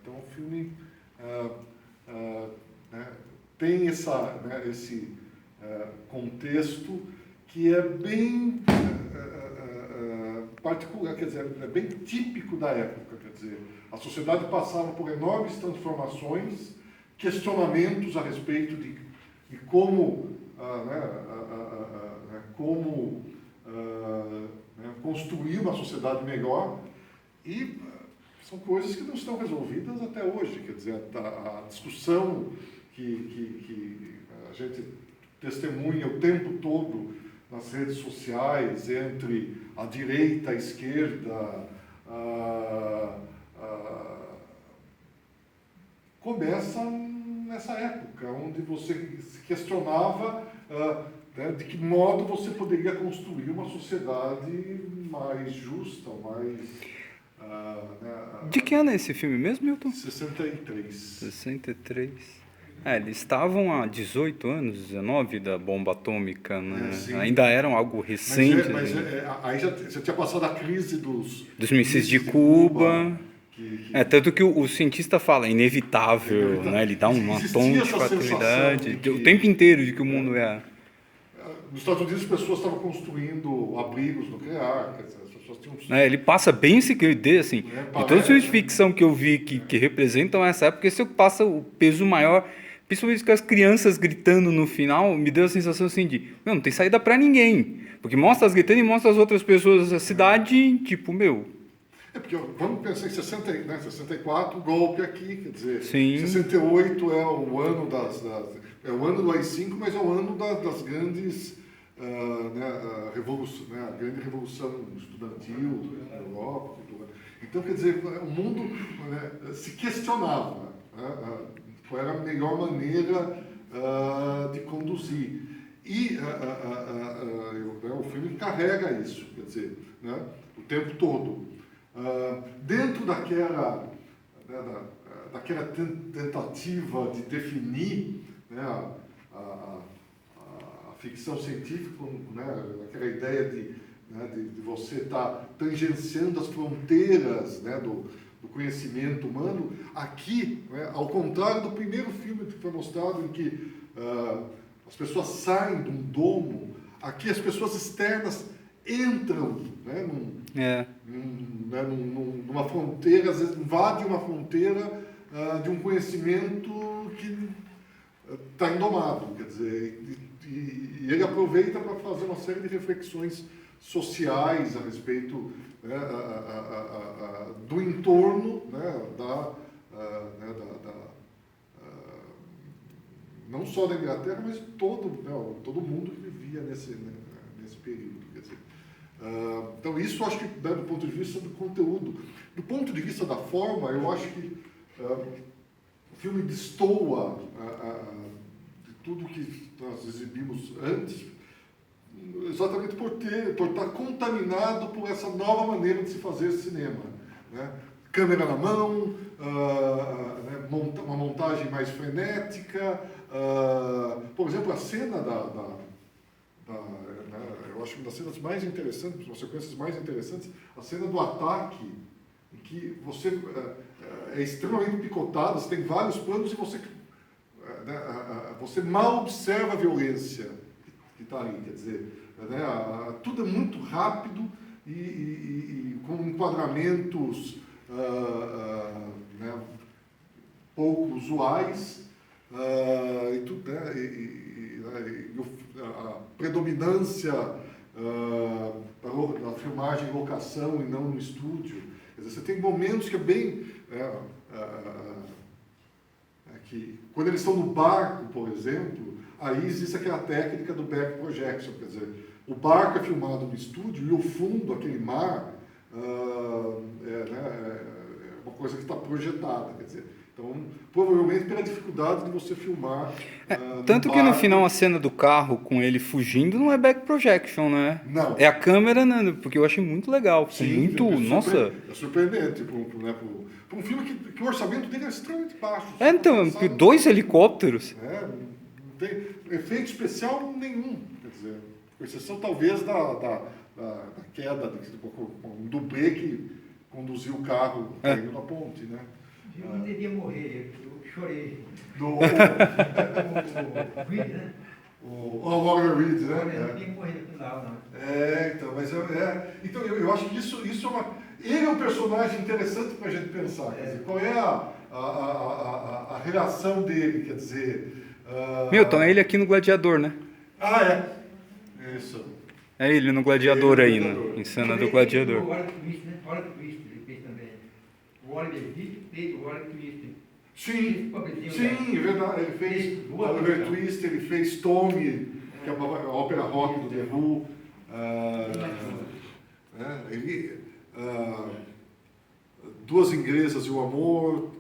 então o filme né, tem esse contexto que é bem particular, quer dizer, é bem típico da época, quer dizer, a sociedade passava por enormes transformações, questionamentos a respeito de como, construir uma sociedade melhor, e são coisas que não estão resolvidas até hoje, quer dizer, a discussão que a gente testemunha o tempo todo nas redes sociais entre a direita, a esquerda, começa nessa época, onde você se questionava né, de que modo você poderia construir uma sociedade mais justa, mais... De que ano é esse filme mesmo, Milton? 63. 63. Eles estavam há 18 anos, 19 da bomba atômica, né? Ainda eram algo recente. Mas aí já tinha passado a crise dos mísseis de Cuba. Tanto que o cientista fala, é inevitável, né? Ele dá um tom de fatalidade o tempo inteiro de que o mundo é... Nos Estados Unidos as pessoas estavam construindo abrigos nucleares, quer dizer, as pessoas tinham... ele passa bem esse ideia, assim, de todos os filmes de ficção que eu vi que representam essa época, esse passa o peso maior, principalmente com as crianças gritando no final, me deu a sensação assim de, não tem saída pra ninguém, porque mostra as gritando e mostra as outras pessoas da cidade, tipo, porque vamos pensar em 64, golpe aqui, quer dizer, sim. 68 é o ano é o ano do AI-5, mas é o ano das grandes revoluções, né, a grande revolução estudantil na Europa. Então, quer dizer, o mundo se questionava, qual era a melhor maneira de conduzir. E o filme carrega isso, quer dizer, né, o tempo todo. Dentro daquela tentativa de definir, né, a ficção científica, né, aquela ideia de você estar tangenciando as fronteiras, né, do conhecimento humano, aqui, né, ao contrário do primeiro filme que foi mostrado, em que as pessoas saem de um domo, aqui as pessoas externas entram, né, numa fronteira, às vezes invade uma fronteira de um conhecimento que está indomado, quer dizer, e ele aproveita para fazer uma série de reflexões sociais a respeito, né, do entorno, né, não só da Inglaterra, mas todo mundo que vivia nesse período. Quer dizer, então isso acho que, né, do ponto de vista do conteúdo. Do ponto de vista da forma, eu acho que o filme destoa de tudo que nós exibimos antes, exatamente por estar contaminado por essa nova maneira de se fazer cinema, né? Câmera na mão, né, uma montagem mais frenética. Por exemplo, a cena né, eu acho que uma das cenas mais interessantes, uma das sequências mais interessantes, a cena do ataque, em que você é extremamente picotado, você tem vários planos e você mal observa a violência que está ali, quer dizer, né, tudo é muito rápido e com enquadramentos né, pouco usuais, a predominância da filmagem em locação e não no estúdio. Quer dizer, você tem momentos que é bem... que, quando eles estão no barco, por exemplo, aí existe aquela técnica do back projection, quer dizer, o barco é filmado no estúdio e o fundo, aquele mar, é uma coisa que está projetada, quer dizer, então, provavelmente pela dificuldade de você filmar. Tanto que no final a cena do carro com ele fugindo não é back projection, né? Não. É a câmera, né? Porque eu achei muito legal. Sim, muito, nossa. É surpreendente para um filme que o orçamento dele é extremamente baixo. Então, 2 helicópteros. Não tem efeito especial nenhum, quer dizer, com exceção talvez da queda, um dublê que conduziu o carro caindo na ponte, né? Eu não devia morrer, eu chorei. O Reed, né? Morgan Reed, né? Eu não devia morrer no final, não. Então, mas então eu acho que isso é ele é um personagem interessante para a gente pensar. Quer dizer, qual é a relação dele, quer dizer... Milton, é ele aqui no Gladiador, né? Isso. É ele no Gladiador aí, né? Em cena do Gladiador. O Oliver Twist, né? Oliver Twist ele fez também. O Oliver Reed fez o Oliver Twist. Sim, é verdade. Ele fez o Oliver Twist, ele fez Tommy, que é a ópera rock do The Who. Duas Inglesas e o Amor.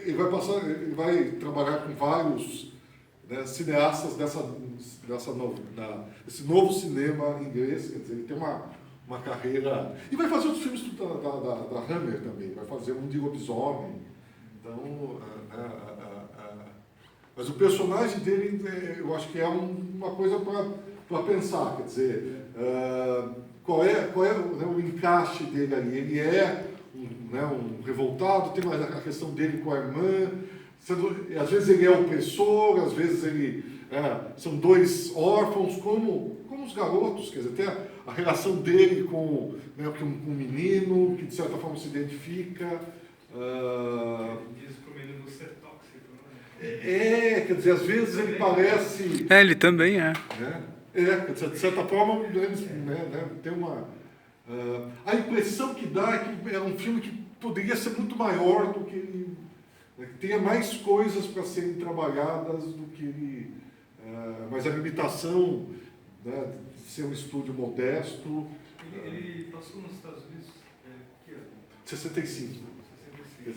Ele vai trabalhar com vários, né, cineastas desse novo cinema inglês, quer dizer, ele tem uma carreira... E vai fazer outros filmes da Hammer também, vai fazer um de lobisomem. Então, mas o personagem dele, eu acho que é uma coisa para pensar, quer dizer, qual é o encaixe dele ali. Ele é um revoltado, tem a questão dele com a irmã, às vezes ele é opressor, às vezes ele são dois órfãos, como os garotos, quer dizer, tem a relação dele com um menino, que de certa forma se identifica. Diz que o menino ser tóxico, Quer dizer, às vezes ele parece... Ele também é. Quer dizer, de certa forma, tem uma... a impressão que dá é que é um filme que poderia ser muito maior do que ele... que tenha mais coisas para serem trabalhadas do que ele... mas a limitação, né, de ser um estúdio modesto... Ele passou nos Estados Unidos, que ano? 65. Quer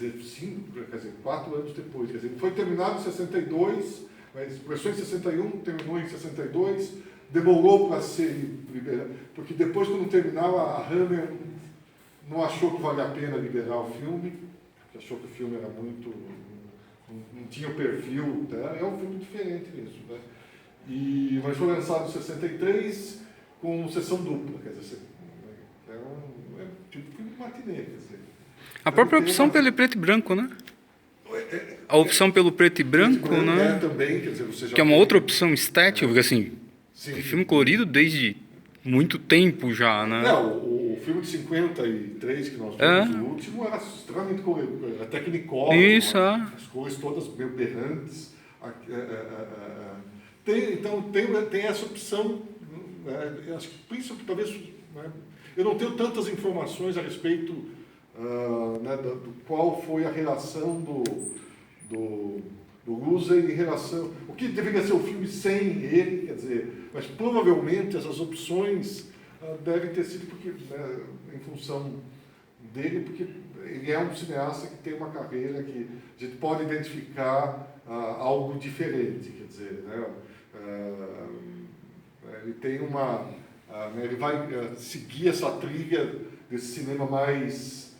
dizer, 4 anos depois. Quer dizer, ele foi terminado em 62, mas começou em 61, terminou em 62, demorou para ser liberado, porque depois, quando terminava, a Hammer não achou que valia a pena liberar o filme, porque achou que o filme era muito... não tinha o perfil, né? É um filme diferente nisso, né? Mas foi lançado em 63 com sessão dupla, quer dizer, tipo filme matinê, quer dizer. A própria opção pelo preto e branco, né? a opção pelo preto e branco, né? Também, quer dizer, você já Que é uma tem- outra opção estética, porque assim, Sim. tem filme colorido desde muito tempo já, né? O filme de 53 que nós vimos, o último, era extremamente colorido, era Technicolor, Isso, as cores todas meio berrantes. Tem essa opção, né, eu acho que principalmente, talvez, né, eu não tenho tantas informações a respeito né, do qual foi a relação do Lusen em relação... O que deveria ser o filme sem ele, quer dizer, mas provavelmente essas opções devem ter sido porque, né, em função dele, porque ele é um cineasta que tem uma carreira que a gente pode identificar algo diferente, quer dizer, né, ele tem uma... né, ele vai seguir essa trilha desse cinema mais...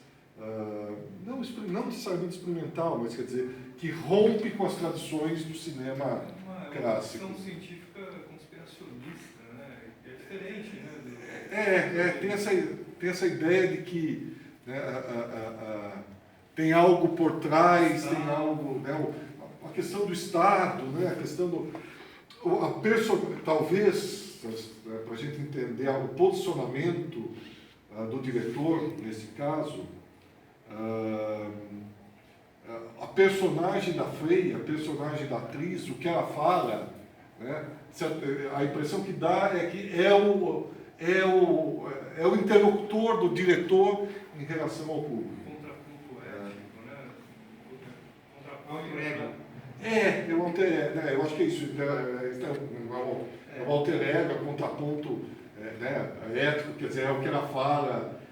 não necessariamente experimental, mas quer dizer, que rompe com as tradições do cinema clássico. É uma ficção científica conspiracionista, né? É diferente, né? Tem essa ideia de que, né, tem algo por trás, tem algo, né, a questão do Estado, né, a questão do... talvez, para a gente entender o posicionamento do diretor, nesse caso, a personagem da Freya, a personagem da atriz, o que ela fala, né, a impressão que dá é que é o interlocutor do diretor em relação ao público. Contraponto ético, né? Contraponto ego. Eu acho que é isso. É um alter ego, é um contraponto né, ético, quer dizer, é o que ela fala.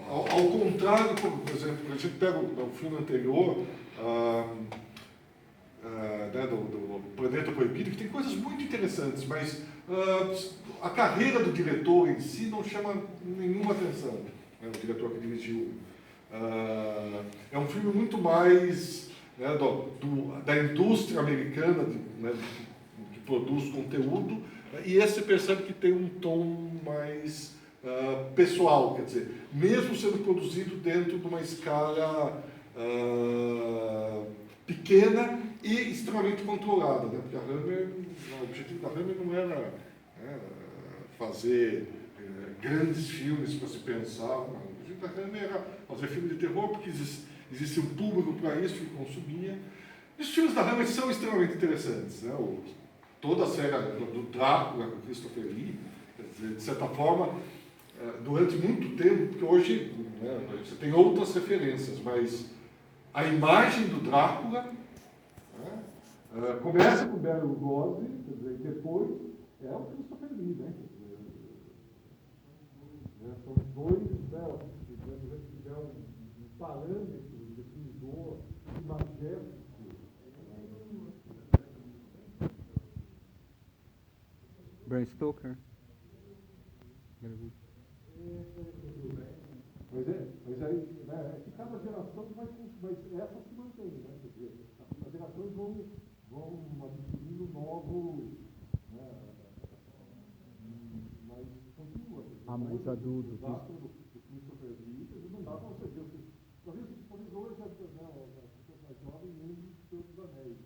Ao contrário, por exemplo, a gente pega o filme anterior, né, do Planeta Proibido, que tem coisas muito interessantes, mas a carreira do diretor em si não chama nenhuma atenção, né, o diretor que dirigiu. É um filme muito mais, né, da indústria americana né, que produz conteúdo, e esse percebe que tem um tom mais pessoal, quer dizer, mesmo sendo produzido dentro de uma escala pequena e extremamente controlada, né? Porque o objetivo da Hammer não era fazer grandes filmes para se pensar, não. O objetivo da Hammer era fazer filme de terror porque existia um público para isso que consumia. E os filmes da Hammer são extremamente interessantes, né? Toda a série do Drácula, com Christopher Lee, quer dizer, de certa forma, durante muito tempo, porque hoje né, você tem outras referências, mas a imagem do Drácula começa com o Bela Lugosi, quer dizer, e depois é o Christopher Lee, né? São os dois, né, que é um parâmetro definidor, imagético. Bram Stoker. Mas aí, né, é que cada geração vai essa se mantém, né? Quer dizer, as gerações vão adquirindo novos, né, mas continua. Mas a do Christopher Lee, não dá para você ver. Talvez hoje as pessoas mais jovens nem Senhor dos Anéis.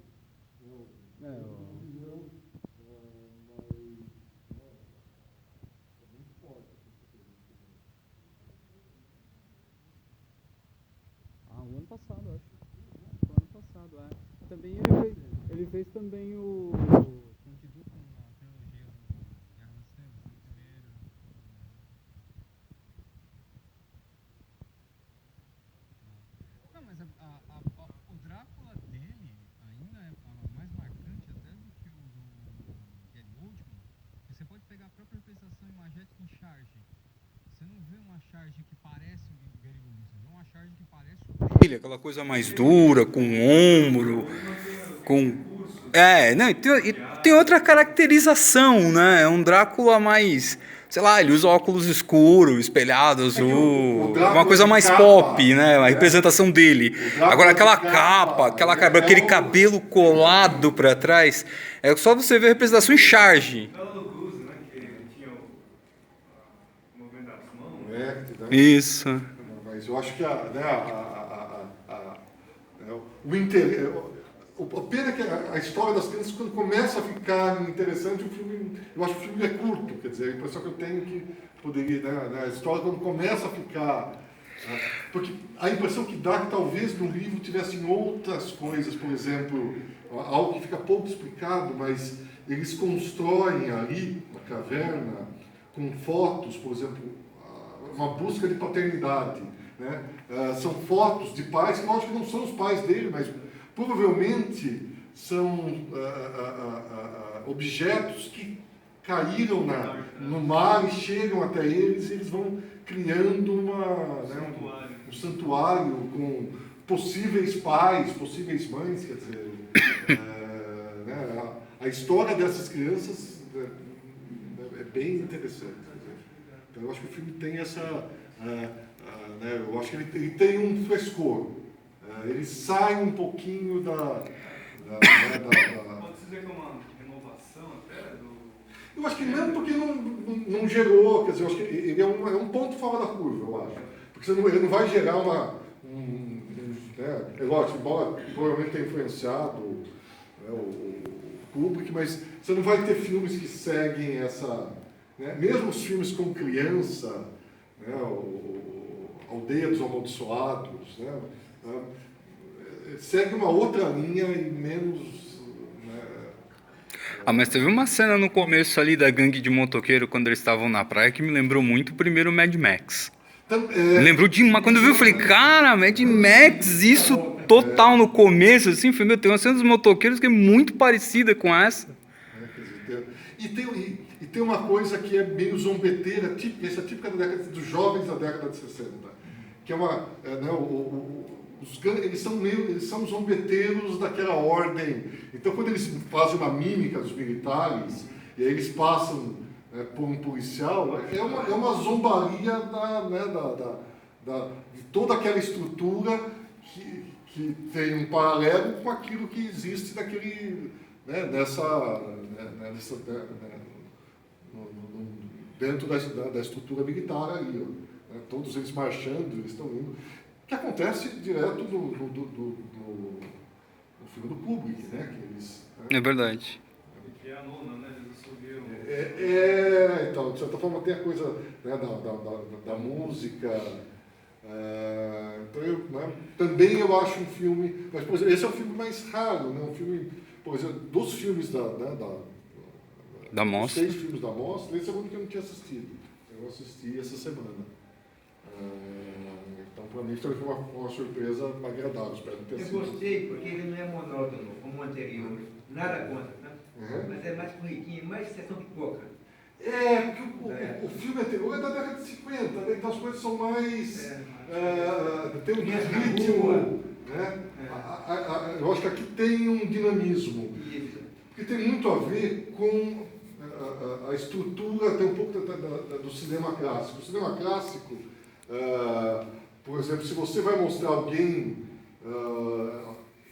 O ano passado, acho. O ano passado, Também ele fez também o... Conde Dooku na trilogia do Guerra nas Estrelas, o primeiro. Não, mas o Drácula dele ainda é mais marcante até do que o do Gary Oldman. Você pode pegar a própria representação imagética em charge. Você não vê uma charge que parece o Gary Oldman, você vê uma charge que parece o dele, aquela coisa mais dura, com ombro, com... não, e tem outra caracterização, né? É um Drácula mais... Sei lá, ele usa óculos escuros, espelhado, azul, uma coisa mais pop, né? A representação dele. Agora aquela capa, aquele cabelo colado pra trás, é só você ver a representação em charge. Né, que tinha o movimento das mãos. Né, Isso. Vai Mas eu acho que a pena é que a história das crianças, quando começa a ficar interessante, eu acho que o filme é curto, quer dizer, a impressão que eu tenho é que poderia, a história quando começa a ficar... Porque a impressão que dá é que talvez no livro tivessem outras coisas, por exemplo, algo que fica pouco explicado, mas eles constroem ali, na caverna, com fotos, por exemplo, uma busca de paternidade, né? São fotos de pais, que lógico que não são os pais dele, mas provavelmente são objetos que caíram no mar e chegam até eles, e eles vão criando um santuário com possíveis pais, possíveis mães, quer dizer, a história dessas crianças é bem interessante. Então eu acho que o filme tem essa, eu acho que ele tem um frescor, ele sai um pouquinho Pode-se dizer que é uma renovação até do... Eu acho que não, porque não gerou, quer dizer, eu acho que ele é um ponto fora da curva, eu acho. Porque ele não vai gerar é lógico, embora provavelmente tenha influenciado o Kubrick, mas você não vai ter filmes que seguem essa... mesmo os filmes com criança, Aldeia dos Amaldiçoados, segue uma outra linha e menos... Mas teve uma cena no começo ali da gangue de motoqueiro, quando eles estavam na praia, que me lembrou muito o primeiro Mad Max. Me lembrou demais. Quando eu vi, eu falei, cara, Mad Max, isso total no começo, assim, foi, tem uma cena dos motoqueiros que é muito parecida com essa. E tem uma coisa que é meio zombeteira, essa típica dos jovens da década de 60, que é eles são zombeteiros daquela ordem. Então, quando eles fazem uma mímica dos militares, e aí eles passam por um policial, é uma zombaria de toda aquela estrutura que tem um paralelo com aquilo que existe dentro da estrutura militar ali. Todos eles marchando, eles estão indo. Que acontece direto no filme do Kubrick, né? Que eles, É verdade. Que é a nona, né? Eles subiram. Então, de certa forma tem a coisa da música. Então, também eu acho um filme, mas por exemplo, esse é um filme mais raro, né? Um filme, por exemplo, dos filmes da mostra. 6 filmes da mostra, esse é o único que eu não tinha assistido. Eu assisti essa semana. Então, para mim, foi uma surpresa agradável. Espero ter sido. Eu gostei porque ele não é monótono, como o anterior. Nada contra, né? Mas é mais corriquinho, mais sessão de pipoca. Porque o filme anterior é da década de 50, né? Então as coisas são mais... tem um ritmo, né? Eu acho que aqui tem um dinamismo. Que tem muito a ver com a estrutura, tem um pouco do cinema clássico. O cinema clássico... por exemplo, se você vai mostrar alguém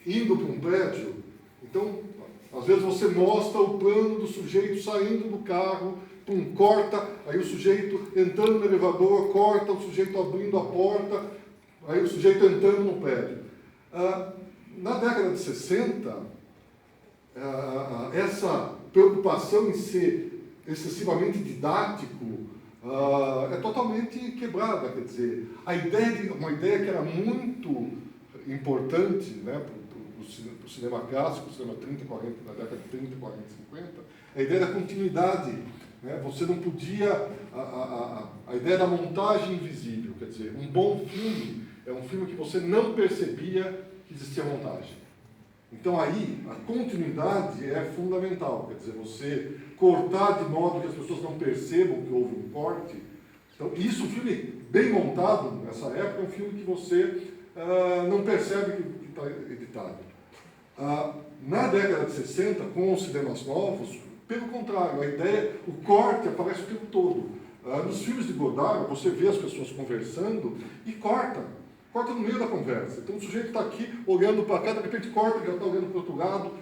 indo para um prédio, então, às vezes você mostra o plano do sujeito saindo do carro, corta, aí o sujeito entrando no elevador, corta o sujeito abrindo a porta, aí o sujeito entrando no prédio. Na década de 60, essa preocupação em ser excessivamente didático é totalmente quebrada, quer dizer, uma ideia que era muito importante, né, para o cinema clássico, o cinema 30, 40, na década de 30, 40, 50, a ideia da continuidade, né, você não podia, a ideia da montagem invisível, quer dizer, um bom filme é um filme que você não percebia que existia montagem. Então aí, a continuidade é fundamental, quer dizer, você cortar de modo que as pessoas não percebam que houve um corte. Então, isso, um filme bem montado nessa época, é um filme que você não percebe que está editado. Na década de 60, com os cinemas novos, pelo contrário, a ideia, o corte aparece o tempo todo. Nos filmes de Godard, você vê as pessoas conversando e corta no meio da conversa. Então o sujeito está aqui olhando para cá, de repente corta, já está olhando para o outro lado.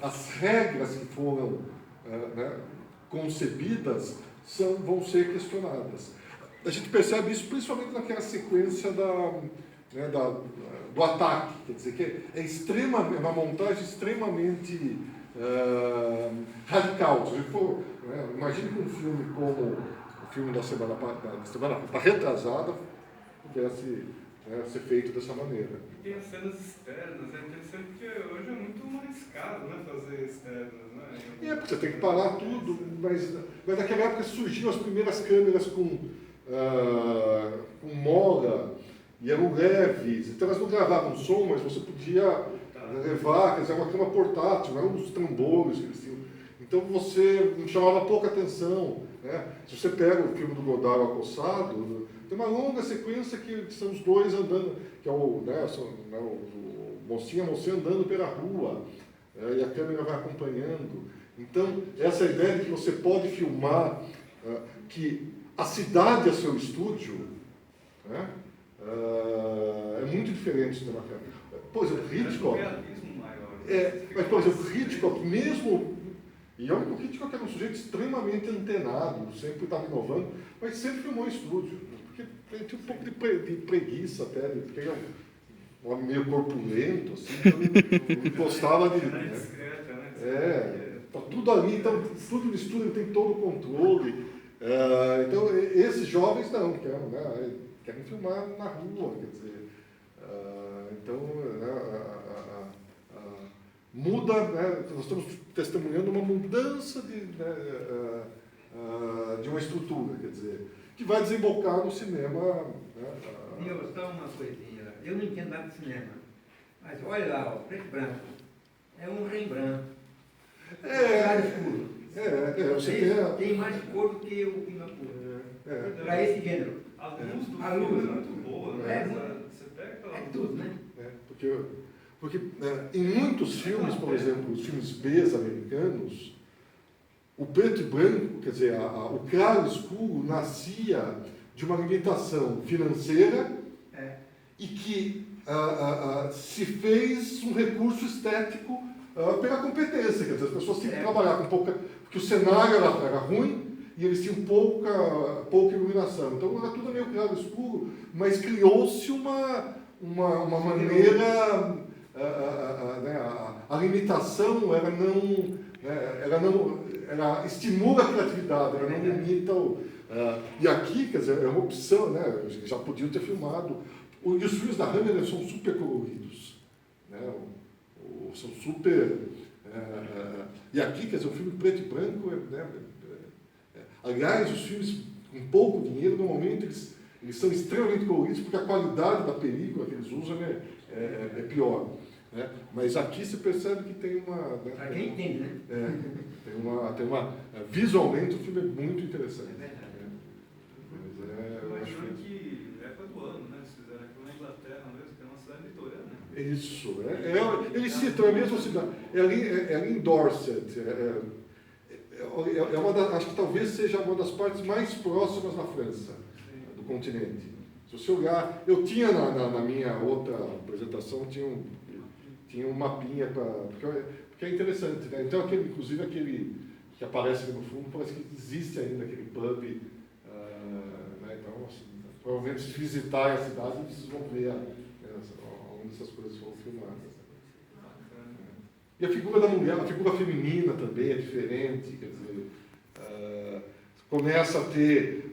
As regras que foram concebidas vão ser questionadas. a gente percebe isso principalmente naquela sequência do ataque, quer dizer, que é uma montagem extremamente radical. Se a gente for, né, imagine que um filme como o filme da semana retrasada pudesse ser feito dessa maneira. E tem as cenas externas, é interessante porque hoje é muito mais caro, né, fazer externas, né? Porque você tem que parar tudo, mas naquela época surgiram as primeiras câmeras com mola, e eram leves, então elas não gravavam som, mas você podia levar, quer dizer, uma câmera portátil, não eram os tambores que eles tinham. Então você chamava pouca atenção, né? Se você pega o filme do Godard, O Acossado, tem uma longa sequência que são os dois andando, que é o mocinho e a mocinha andando pela rua, e a câmera vai acompanhando. Então, essa ideia de que você pode filmar, que a cidade é seu estúdio, né? É muito diferente do cinema. Por exemplo, Hitchcock. Mas, por exemplo, Hitchcock, mesmo. E olha que o Hitchcock era um sujeito extremamente antenado, sempre estava inovando, mas sempre filmou em estúdio. Porque ele tinha um pouco de preguiça até, porque ele é um homem meio corpulento, assim, então ele gostava de. Tá tudo ali, então, tudo no estúdio, ele tem todo o controle. Então, esses jovens não, querem filmar na rua, quer dizer. Muda, né, nós estamos testemunhando uma mudança de uma estrutura, quer dizer, que vai desembocar no cinema. Nilson, só uma coisinha. Eu não entendo nada de cinema, mas olha lá, ó, preto e branco. É um Rembrandt. Escuro. Tem mais cor do que o Pinapur. Para esse gênero. A luz do A filme luz, é muito boa, né? Você pega aquela luz. Tudo, né? Porque em muitos filmes, por exemplo, os filmes Bs americanos, o preto e branco, quer dizer, o claro e escuro nascia de uma limitação financeira e que se fez um recurso estético pela competência, quer dizer, as pessoas tinham que trabalhar com pouca... Porque o cenário era ruim e eles tinham pouca iluminação. Então era tudo meio claro e escuro, mas criou-se uma maneira... a limitação ela estimula a criatividade, ela não limita e aqui, quer dizer, é uma opção, né? Já podiam ter filmado. E os filmes da Hammer são super coloridos, né? São super... e aqui, quer dizer, o filme preto e branco, aliás, os filmes com pouco dinheiro, normalmente eles são extremamente coloridos, porque a qualidade da película que eles usam é pior. Né? Mas aqui se percebe que tem uma... Para quem entende, né? Visualmente o filme é muito interessante. Imagino que época do ano, né? Se fizeram aqui na Inglaterra mesmo, que é uma cidade litorânea. Isso, eles citam a mesma cidade. É ali em Dorset. Acho que talvez seja uma das partes mais próximas da França, do continente. Se você olhar, eu tinha na minha outra apresentação, tinha um mapinha porque é interessante, né? Então, inclusive aquele que aparece ali no fundo, parece que existe ainda aquele pub, né? Então, assim, provavelmente se visitarem a cidade, vocês vão ver onde essas coisas foram filmadas. E a figura da mulher, a figura feminina também é diferente, quer dizer, começa a ter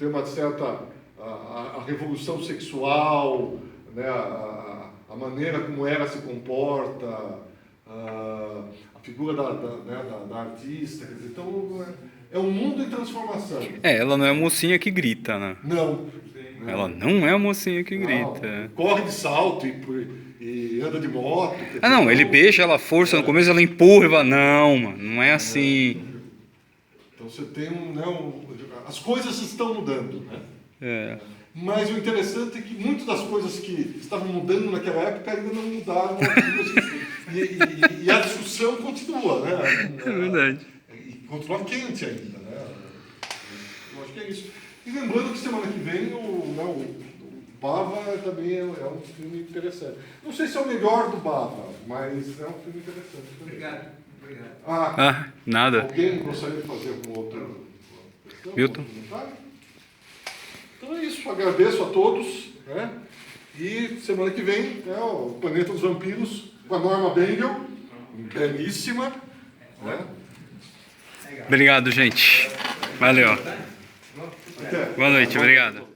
uma certa a revolução sexual, né, a maneira como ela se comporta, a figura da artista, quer dizer, então é um mundo em transformação. Ela não é a mocinha que grita, né? Não. Ela não é a mocinha que grita. Corre de salto e anda de moto. Não, ele beija ela à força, no começo ela empurra e fala, não, mano, não é assim. Então você tem as coisas estão mudando, né? Mas o interessante é que muitas das coisas que estavam mudando naquela época ainda não mudaram. E a discussão continua, né? É verdade. E continua quente ainda, né? Eu acho que é isso. E lembrando que semana que vem o Bava também é um filme interessante. Não sei se é o melhor do Bava, mas é um filme interessante. Obrigado. Nada. Alguém gostaria de fazer algum outro? Milton? Então é isso, agradeço a todos, né? E semana que vem é o Planeta dos Vampiros com a Norma Bengel, belíssima, né? Obrigado, gente. Valeu. Até. Boa noite, obrigado.